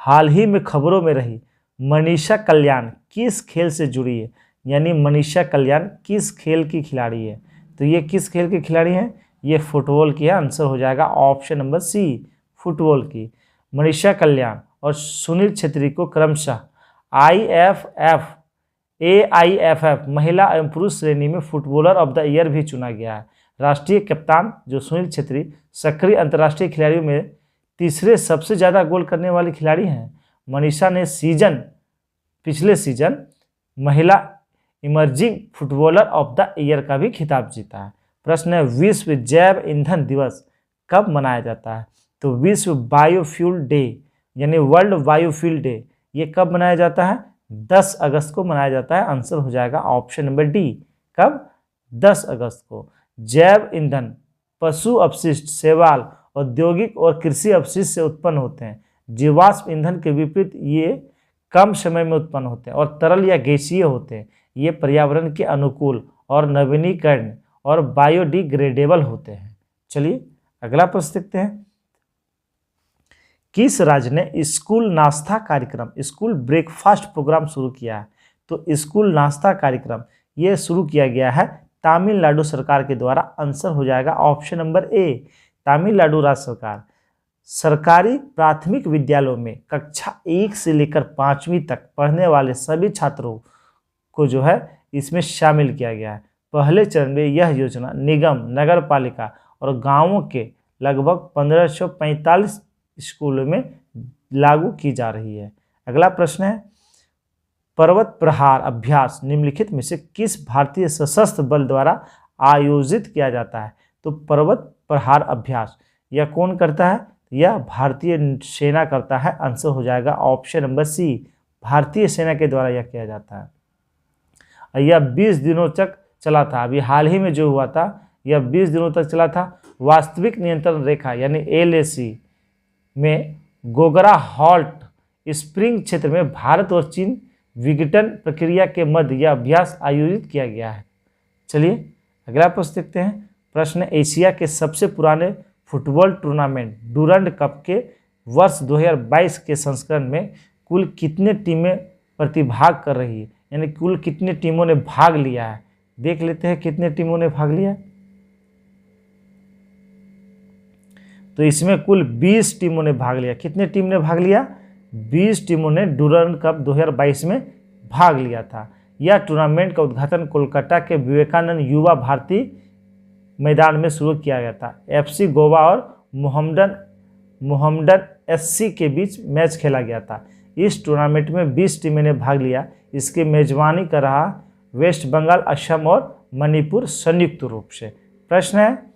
हाल ही में खबरों में रही मनीषा कल्याण किस खेल से जुड़ी है? यानी मनीषा कल्याण किस खेल की खिलाड़ी है? तो ये किस खेल की खिलाड़ी है? ये फुटबॉल की है। आंसर हो जाएगा ऑप्शन नंबर सी, फुटबॉल की। मनीषा कल्याण और सुनील छेत्री को क्रमशः AIFF महिला एवं पुरुष श्रेणी में फुटबॉलर ऑफ द ईयर भी चुना गया है। राष्ट्रीय कप्तान जो सुनील छेत्री सक्रिय अंतर्राष्ट्रीय खिलाड़ियों में तीसरे सबसे ज़्यादा गोल करने वाली खिलाड़ी हैं। मनीषा ने पिछले सीजन महिला emerging footballer of the year का भी खिताब जीता है। प्रश्न है, विश्व जैव ईंधन दिवस कब मनाया जाता है? तो विश्व बायोफ्यूल डे यानी वर्ल्ड बायोफ्यूल डे ये कब मनाया जाता है? 10 अगस्त को मनाया जाता है। आंसर हो जाएगा ऑप्शन नंबर डी। कब? 10 अगस्त को। जैव ईंधन पशु अपशिष्ट, शैवाल, औद्योगिक और कृषि अपशिष्ट से उत्पन्न होते हैं। जीवाश्म ईंधन के विपरीत ये कम समय में उत्पन्न होते हैं और तरल या गैसीय होते हैं। ये पर्यावरण के अनुकूल और नवीनीकरण और बायोडिग्रेडेबल होते हैं। चलिए अगला प्रश्न देखते हैं। किस राज्य ने स्कूल नाश्ता कार्यक्रम, स्कूल ब्रेकफास्ट प्रोग्राम शुरू किया है? तो स्कूल नाश्ता कार्यक्रम ये शुरू किया गया है तमिलनाडु सरकार के द्वारा। आंसर हो जाएगा ऑप्शन नंबर ए, तमिलनाडु राज्य सरकार। सरकारी प्राथमिक विद्यालयों में कक्षा 1 से लेकर 5वीं तक पढ़ने वाले सभी छात्रों को जो है इसमें शामिल किया गया है। पहले चरण में यह योजना निगम, नगर पालिका और गांवों के लगभग 1545 स्कूलों में लागू की जा रही है। अगला प्रश्न है, पर्वत प्रहार अभ्यास निम्नलिखित में से किस भारतीय सशस्त्र बल द्वारा आयोजित किया जाता है? तो पर्वत प्रहार अभ्यास यह कौन करता है? यह भारतीय सेना करता है। आंसर हो जाएगा ऑप्शन नंबर सी, भारतीय सेना के द्वारा यह किया जाता है। यह 20 दिनों तक चला था। अभी हाल ही में जो हुआ था यह 20 दिनों तक चला था। वास्तविक नियंत्रण रेखा यानी LAC में गोगरा हॉल्ट स्प्रिंग क्षेत्र में भारत और चीन विघटन प्रक्रिया के मध्य यह अभ्यास आयोजित किया गया है। चलिए अगला प्रश्न देखते हैं। प्रश्न, एशिया के सबसे पुराने फुटबॉल टूर्नामेंट डूरंड कप के वर्ष 2022 के संस्करण में कुल कितने टीमें प्रतिभाग कर रही है? यानी कुल कितने टीमों ने भाग लिया है, देख लेते हैं कितने टीमों ने भाग लिया। तो इसमें कुल 20 टीमों ने भाग लिया। कितने टीम ने भाग लिया? 20 टीमों ने डूरांड कप 2022 में भाग लिया था। यह टूर्नामेंट का उद्घाटन कोलकाता के विवेकानंद युवा भारती मैदान में शुरू किया गया था। एफसी गोवा और मोहम्मडन एससी के बीच मैच खेला गया था। इस टूर्नामेंट में 20 टीमें ने भाग लिया। इसकी मेजबानी कर रहा वेस्ट बंगाल, असम और मणिपुर संयुक्त रूप से। प्रश्न है,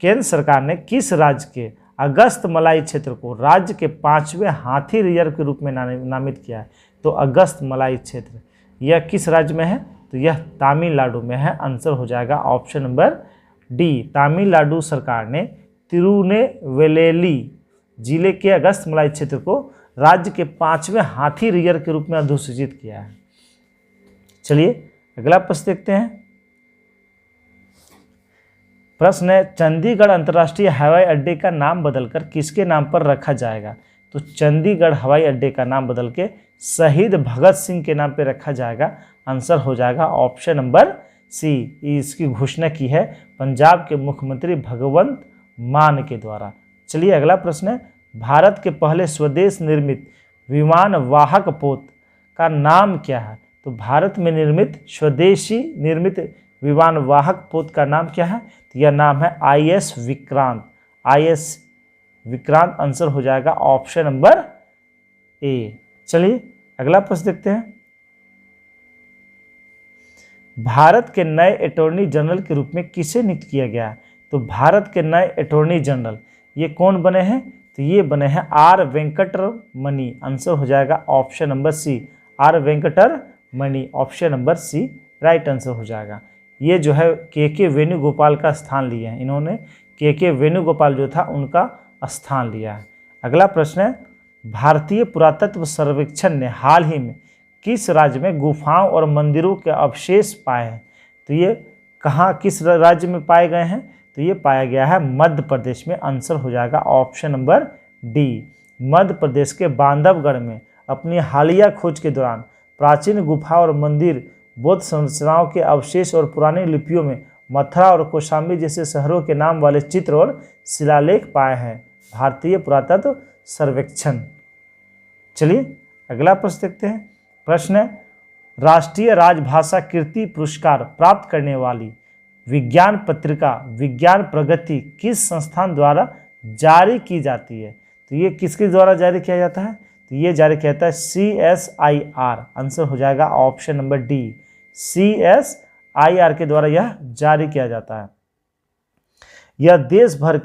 केंद्र सरकार ने किस राज्य के अगस्त मलाई क्षेत्र को राज्य के 5वें हाथी रिजर्व के रूप में नामित किया है? तो अगस्त मलाई क्षेत्र यह किस राज्य में है? तो यह तमिलनाडु में है। आंसर हो जाएगा ऑप्शन नंबर डी। तमिलनाडु सरकार ने तिरुनेवेली जिले के अगस्त मलाई क्षेत्र को राज्य के 5वें हाथी रिजर्व के रूप में अधिसूचित किया है। चलिए अगला प्रश्न देखते हैं। प्रश्न है, चंडीगढ़ अंतर्राष्ट्रीय हवाई अड्डे का नाम बदलकर किसके नाम पर रखा जाएगा? तो चंडीगढ़ हवाई अड्डे का नाम बदल के शहीद भगत सिंह के नाम पर रखा जाएगा। आंसर हो जाएगा ऑप्शन नंबर सी। इसकी घोषणा की है पंजाब के मुख्यमंत्री भगवंत मान के द्वारा। चलिए अगला प्रश्न है, भारत के पहले स्वदेश निर्मित विमान वाहक पोत का नाम क्या है? तो भारत में निर्मित स्वदेशी निर्मित विमान वाहक पोत का नाम क्या है? तो यह नाम है IS Vikrant. IS Vikrant answer हो जाएगा ऑप्शन नंबर ए। चलिए अगला प्रश्न देखते हैं। भारत के नए अटॉर्नी जनरल के रूप में किसे नियुक्त किया गया है? तो भारत के नए अटॉर्नी जनरल ये कौन बने हैं? तो ये बने हैं R वेंकटरमणि। आंसर हो जाएगा option number C, R Venkataramani. Option number C right answer हो जाएगा। ये जो है के वेणुगोपाल का स्थान लिया है। इन्होंने के वेणुगोपाल जो था उनका स्थान लिया है। अगला प्रश्न है, भारतीय पुरातत्व सर्वेक्षण ने हाल ही में किस राज्य में गुफाओं और मंदिरों के अवशेष पाए हैं? तो ये कहाँ किस राज्य में पाए गए हैं? तो ये पाया गया है मध्य प्रदेश में। आंसर हो जाएगा option number D. Madhya Pradesh के बांधवगढ़ में अपनी हालिया खोज के दौरान प्राचीन गुफा और मंदिर, बौद्ध संरचनाओं के अवशेष और पुरानी लिपियों में मथुरा और कौशाम्बी जैसे शहरों के नाम वाले चित्र और शिलालेख पाए हैं भारतीय पुरातत्व सर्वेक्षण। चलिए अगला प्रश्न देखते हैं। प्रश्न है, राष्ट्रीय राजभाषा कीर्ति पुरस्कार प्राप्त करने वाली विज्ञान पत्रिका विज्ञान प्रगति किस संस्थान द्वारा जारी की जाती है? तो ये किसके द्वारा जारी किया जाता है? तो ये जारी किया जाता है CSIR। आंसर हो जाएगा ऑप्शन नंबर डी, CSIR के द्वारा यह जारी किया जाता है। यह देश भर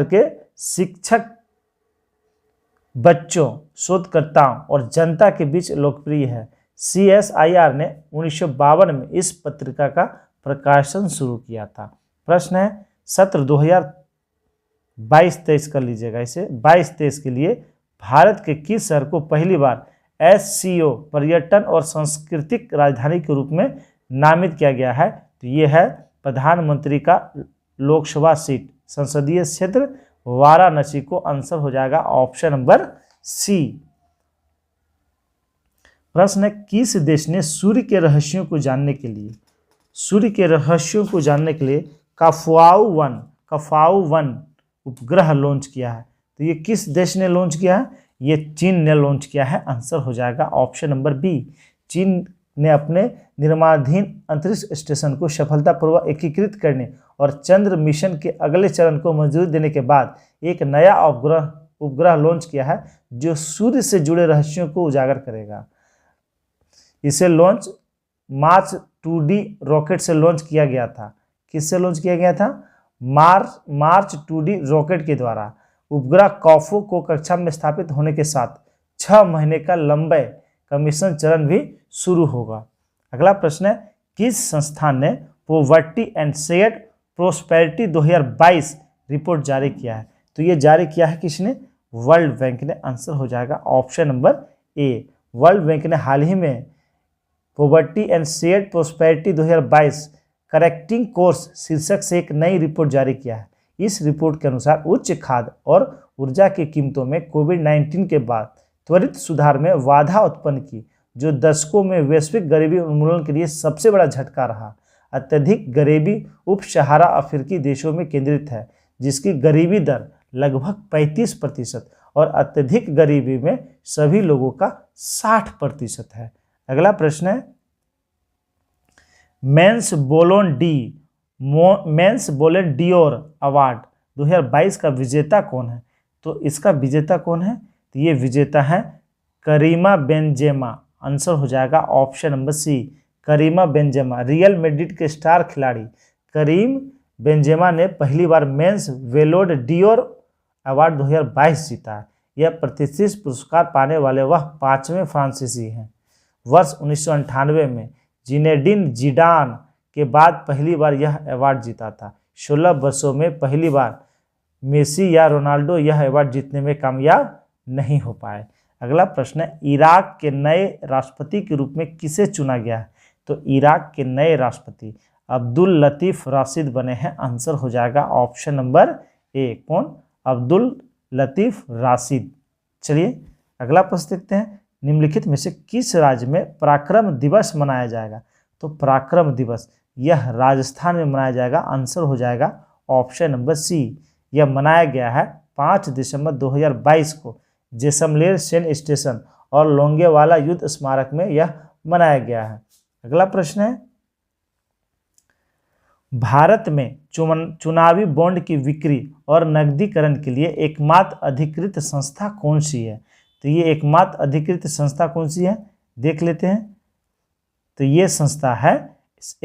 के शिक्षक बच्चों, शोधकर्ताओं और जनता के बीच लोकप्रिय है। CSIR ने 1952 में इस पत्रिका का प्रकाशन शुरू किया था। प्रश्न है, सत्र 2022-23 कर लीजिएगा इसे, 22-23 के लिए भारत के किस शहर को पहली बार SCO पर्यटन और सांस्कृतिक राजधानी के रूप में नामित किया गया है? तो ये है प्रधानमंत्री का लोकसभा सीट, संसदीय क्षेत्र वाराणसी को। आंसर हो जाएगा ऑप्शन नंबर सी। प्रश्न है, किस देश ने सूर्य के रहस्यों को जानने के लिए काफाऊ-1 उपग्रह लॉन्च किया है? तो ये किस देश ने लॉन्च किया है? ये चीन ने लॉन्च किया है। आंसर हो जाएगा ऑप्शन नंबर बी। चीन ने अपने निर्माणाधीन अंतरिक्ष स्टेशन को सफलतापूर्वक एकीकृत करने और चंद्र मिशन के अगले चरण को मंजूरी देने के बाद एक नया उपग्रह लॉन्च किया है जो सूर्य से जुड़े रहस्यों को उजागर करेगा। इसे लॉन्च मार्च 2D रॉकेट से लॉन्च किया गया था। किससे लॉन्च किया गया था? मार्च 2D रॉकेट के द्वारा। उपग्रह कॉफो को कक्षा में स्थापित होने के साथ 6 महीने का लंबे कमीशन चरण भी शुरू होगा। अगला प्रश्न है, किस संस्थान ने poverty and shared prosperity 2022 report जारी किया है? तो ये जारी किया है किसने? वर्ल्ड बैंक ने। आंसर हो जाएगा option number A. World bank ने हाल ही में poverty and shared prosperity 2022 correcting course शीर्षक से एक नई रिपोर्ट जारी किया है। इस रिपोर्ट के अनुसार उच्च खाद्य और ऊर्जा की कीमतों में कोविड-19 के बाद त्वरित सुधार में बाधा उत्पन्न की जो दशकों में वैश्विक गरीबी उन्मूलन के लिए सबसे बड़ा झटका रहा। अत्यधिक गरीबी उप सहारा अफ्रीकी देशों में केंद्रित है, जिसकी गरीबी दर लगभग 35% और अत्यधिक गरीबी में सभी लोगों का 60% है। अगला प्रश्न है, मेंस बोलोन डियोर अवार्ड 2022 का विजेता कौन है? तो इसका विजेता कौन है? तो ये विजेता है करीमा बेंजेमा। आंसर हो जाएगा ऑप्शन नंबर सी, करीमा बेंजेमा। रियल मैड्रिड के स्टार खिलाड़ी करीम बेंजेमा ने पहली बार मेंस वेलोड डियोर अवार्ड 2022 जीता है। यह प्रतिष्ठित पुरस्कार पाने वाले वह 5वें फ्रांसीसी हैं। वर्ष 1998 में जिनेडिन जिडान के बाद पहली बार यह अवार्ड जीता था। 16 वर्षों में पहली बार मेसी या रोनाल्डो यह अवार्ड जीतने में कामयाब नहीं हो पाए। अगला प्रश्न है, इराक के नए राष्ट्रपति के रूप में किसे चुना गया है? तो इराक के नए राष्ट्रपति अब्दुल लतीफ़ राशिद बने हैं। आंसर हो जाएगा ऑप्शन नंबर ए। कौन? अब्दुल लतीफ़ राशिद। चलिए अगला प्रश्न देखते हैं, निम्नलिखित में से किस राज्य में पराक्रम दिवस मनाया जाएगा? तो पराक्रम दिवस यह राजस्थान में मनाया जाएगा। आंसर हो जाएगा ऑप्शन नंबर सी। यह मनाया गया है 5 दिसंबर 2022 को जैसलमेर सैन्य स्टेशन और लोंगेवाला युद्ध स्मारक में यह मनाया गया है। अगला प्रश्न है, भारत में चुनावी बॉन्ड की बिक्री और नकदीकरण के लिए एकमात्र अधिकृत संस्था कौन सी है? तो ये एकमात्र अधिकृत संस्था कौन सी है, देख लेते हैं। तो ये संस्था है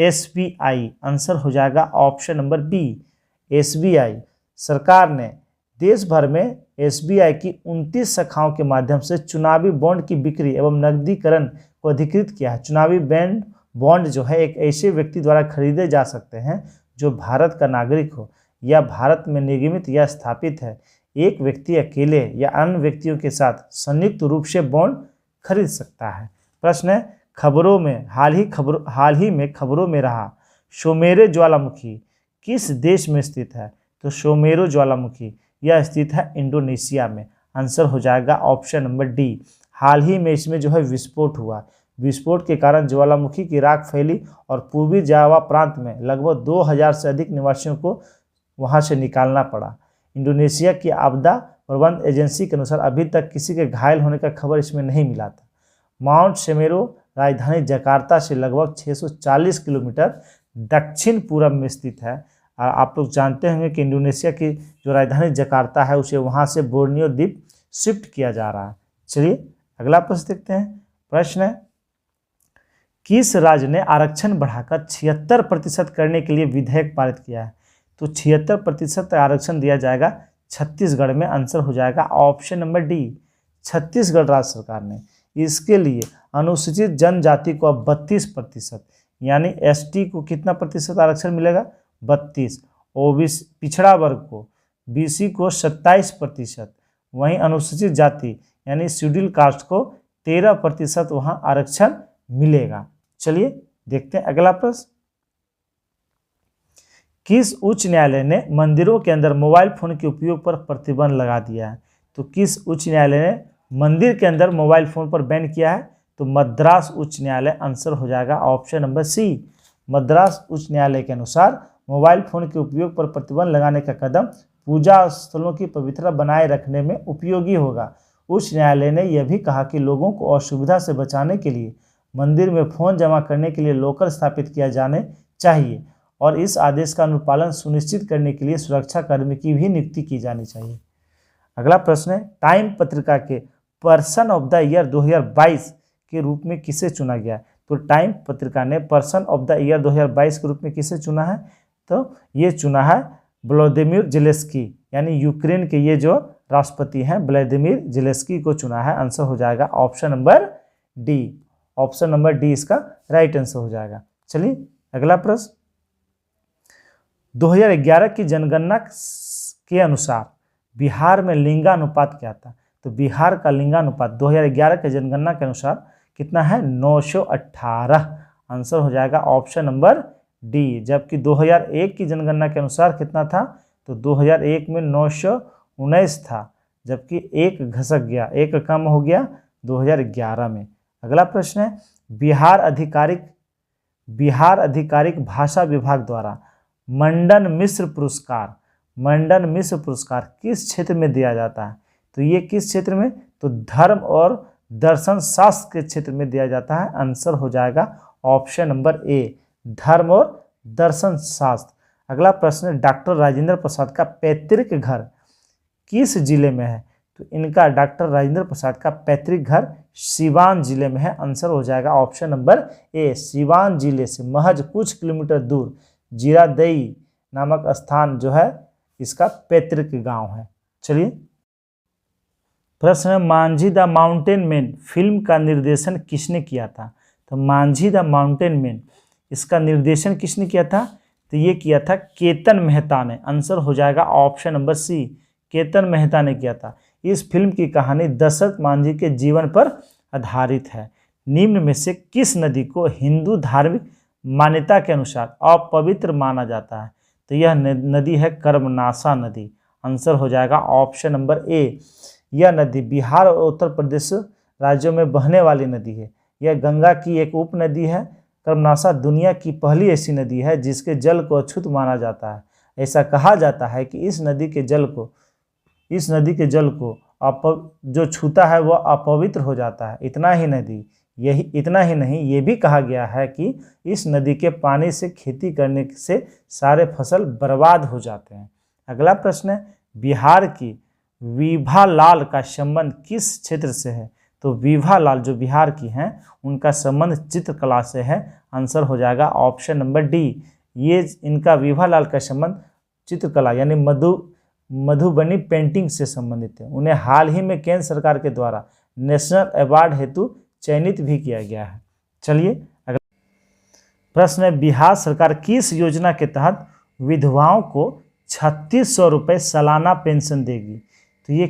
SBI। आंसर हो जाएगा ऑप्शन नंबर बी, SBI। सरकार ने देश भर में SBI की 29 शाखाओं के माध्यम से चुनावी बॉन्ड की बिक्री एवं नकदीकरण को अधिकृत किया है। चुनावी बॉन्ड जो है एक ऐसे व्यक्ति द्वारा खरीदे जा सकते हैं जो भारत का नागरिक हो या भारत में निगमित या स्थापित है। एक व्यक्ति अकेले या अन्य व्यक्तियों के साथ संयुक्त रूप से बॉन्ड खरीद सकता है। प्रश्न है, खबरों में हाल ही में खबरों में रहा शोमेरो ज्वालामुखी किस देश में स्थित है? तो शोमेरो ज्वालामुखी यह स्थित है इंडोनेशिया में। आंसर हो जाएगा ऑप्शन नंबर डी। हाल ही में इसमें जो है विस्फोट हुआ। विस्फोट के कारण ज्वालामुखी की राख फैली और पूर्वी जावा प्रांत में लगभग 2000 से अधिक निवासियों को वहां से निकालना पड़ा। इंडोनेशिया की आपदा प्रबंधन एजेंसी के अनुसार अभी तक किसी के घायल होने का खबर इसमें नहीं मिला था। माउंट सेमेरो राजधानी जकार्ता से लगभग 640 किलोमीटर दक्षिण पूर्व में स्थित है। आप लोग जानते होंगे कि इंडोनेशिया की जो राजधानी जकार्ता है उसे वहां से बोर्नियो द्वीप शिफ्ट किया जा रहा है। चलिए अगला प्रश्न देखते हैं। प्रश्न है, किस राज्य ने आरक्षण बढ़ाकर 76% करने के लिए विधेयक पारित किया है? तो 76% आरक्षण दिया जाएगा छत्तीसगढ़ में। आंसर हो जाएगा ऑप्शन नंबर डी, छत्तीसगढ़ राज्य सरकार ने। इसके लिए अनुसूचित जनजाति को अब 32%, यानी ST को कितना प्रतिशत आरक्षण मिलेगा? 32। OBC पिछड़ा वर्ग को BC को 27%, वहीं अनुसूचित जाति यानी शेड्यूल कास्ट को 13% वहां आरक्षण मिलेगा। चलिए देखते हैं अगला प्रश्न, किस उच्च न्यायालय ने मंदिरों के अंदर मोबाइल फोन के उपयोग पर प्रतिबंध लगा दिया है? तो किस उच्च न्यायालय ने मंदिर के अंदर मोबाइल फोन पर बैन किया है? तो मद्रास उच्च न्यायालय। आंसर हो जाएगा ऑप्शन नंबर सी। मद्रास उच्च न्यायालय के अनुसार मोबाइल फोन के उपयोग पर प्रतिबंध लगाने का कदम पूजा स्थलों की पवित्रता बनाए रखने में उपयोगी होगा। उच्च न्यायालय ने यह भी कहा कि लोगों को असुविधा से बचाने के लिए मंदिर में फोन जमा करने के लिए लॉकर स्थापित किया जाने चाहिए और इस आदेश का अनुपालन सुनिश्चित करने के लिए सुरक्षा कर्मी की भी नियुक्ति की जानी चाहिए। अगला प्रश्न है, टाइम पत्रिका के पर्सन ऑफ द ईयर 2022 के रूप में किसे चुना गया? तो टाइम पत्रिका ने पर्सन ऑफ द ईयर 2022 के रूप में किसे चुना है? तो ये चुना है व्लादिमीर जेलेंस्की, यानी यूक्रेन के ये जो राष्ट्रपति हैं व्लादिमीर जेलेंस्की को चुना है। आंसर हो जाएगा option number D. Option number D इसका राइट आंसर हो जाएगा। चलिए अगला प्रश्न, 2011 की जनगणना के अनुसार बिहार में लिंगानुपात क्या था? तो बिहार का लिंगानुपात 2011 के जनगणना के अनुसार कितना है? 918। आंसर हो जाएगा ऑप्शन नंबर डी। जबकि 2001 की जनगणना के अनुसार कितना था? तो 2001 में 919 था, जबकि एक घसक गया, एक कम हो गया 2011 में। अगला प्रश्न है, बिहार आधिकारिक भाषा विभाग द्वारा मंडन मिश्र पुरस्कार किस क्षेत्र में दिया जाता है? तो ये किस क्षेत्र में? तो धर्म और दर्शन शास्त्र के क्षेत्र में दिया जाता है। आंसर हो जाएगा ऑप्शन नंबर ए, धर्म और दर्शन शास्त्र। अगला प्रश्न है, डॉक्टर राजेंद्र प्रसाद का पैतृक घर किस जिले में है? तो इनका डॉक्टर राजेंद्र प्रसाद का पैतृक घर सिवान जिले में है। आंसर हो जाएगा ऑप्शन नंबर ए, सिवान जिले से महज कुछ किलोमीटर दूर जीरादेई नामक स्थान जो है इसका पैतृक गांव है। चलिए, प्रश्न है, Manjhi the mountain man film का निर्देशन किसने किया था? तो मांझी द माउंटेन मैन इसका निर्देशन किसने किया था? तो ये किया था केतन मेहता ने। आंसर हो जाएगा option number C, Ketan Mehta ने किया था। इस फिल्म की कहानी दशरथ मांझी के जीवन पर आधारित है। निम्न में से किस नदी को हिंदू धार्मिक मान्यता के अनुसार अपवित्र माना जाता है? तो यह नदी है कर्मनाशा नदी। आंसर हो जाएगा ऑप्शन नंबर ए। यह नदी बिहार और उत्तर प्रदेश राज्यों में बहने वाली नदी है। यह गंगा की एक उपनदी है। कर्मनाशा दुनिया की पहली ऐसी नदी है जिसके जल को अछूत माना जाता है। ऐसा कहा जाता है कि इस नदी के जल को जो छूता है वह अपवित्र हो जाता है। इतना ही नहीं, ये भी कहा गया है कि इस नदी के पानी से खेती करने से सारे फसल बर्बाद हो जाते हैं। अगला प्रश्न है, बिहार की विभा लाल का संबंध किस क्षेत्र से है? तो विभा लाल जो बिहार की हैं उनका संबंध चित्रकला से है। आंसर हो जाएगा ऑप्शन नंबर डी। ये इनका विभा लाल का संबंध चित्रकला यानी मधुबनी पेंटिंग से संबंधित है। उन्हें हाल ही में केंद्र सरकार के द्वारा नेशनल अवार्ड हेतु चयनित भी किया गया है। चलिए, अगला प्रश्न है, बिहार सरकार किस योजना के तहत विधवाओं को 3600 रुपये सालाना पेंशन देगी? तो ये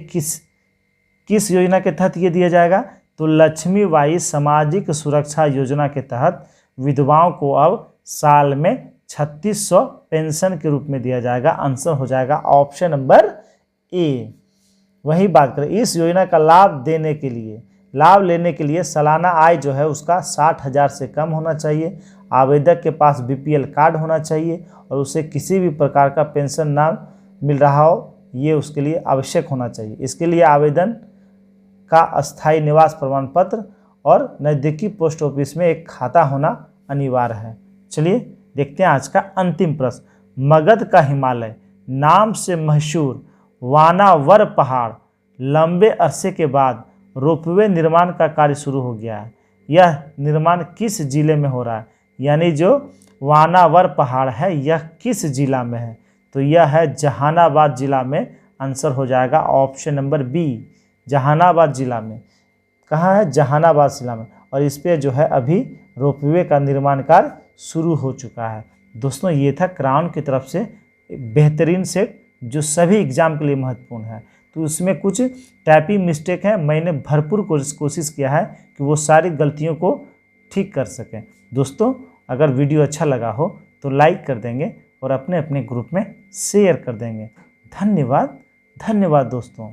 किस योजना के तहत ये दिया जाएगा? तो लक्ष्मीबाई सामाजिक सुरक्षा योजना के तहत विधवाओं को अब साल में 3600 पेंशन के रूप में दिया जाएगा। आंसर हो जाएगा ऑप्शन नंबर ए। वही बात करें, इस योजना का लाभ लेने के लिए सालाना आय जो है उसका 60,000 से कम होना चाहिए। आवेदक के पास बीपीएल कार्ड होना चाहिए और उसे किसी भी प्रकार का पेंशन ना मिल रहा हो, ये उसके लिए आवश्यक होना चाहिए। इसके लिए आवेदन का अस्थायी निवास प्रमाण पत्र और नज़दीकी पोस्ट ऑफिस में एक खाता होना अनिवार्य है। चलिए देखते हैं आज का अंतिम प्रश्न। मगध का हिमालय नाम से मशहूर वानावर पहाड़ लंबे अरसे के बाद रोपवे निर्माण का कार्य शुरू हो गया है। यह निर्माण किस जिले में हो रहा है? यानी जो वानावर पहाड़ है यह किस जिला में है? तो यह है जहानाबाद जिला में। आंसर हो जाएगा ऑप्शन नंबर बी, जहानाबाद जिला में। कहाँ है? जहानाबाद जिला में। और इस पे जो है अभी रोपवे का निर्माण कार्य शुरू हो चुका है। दोस्तों, ये था क्राउन की तरफ से बेहतरीन सेट जो सभी एग्जाम के लिए महत्वपूर्ण है। तो उसमें कुछ टाइपिंग मिस्टेक है, मैंने भरपूर कोशिश किया है कि वो सारी गलतियों को ठीक कर सकें। दोस्तों, अगर वीडियो अच्छा लगा हो तो लाइक कर देंगे और अपने अपने ग्रुप में शेयर कर देंगे। धन्यवाद दोस्तों।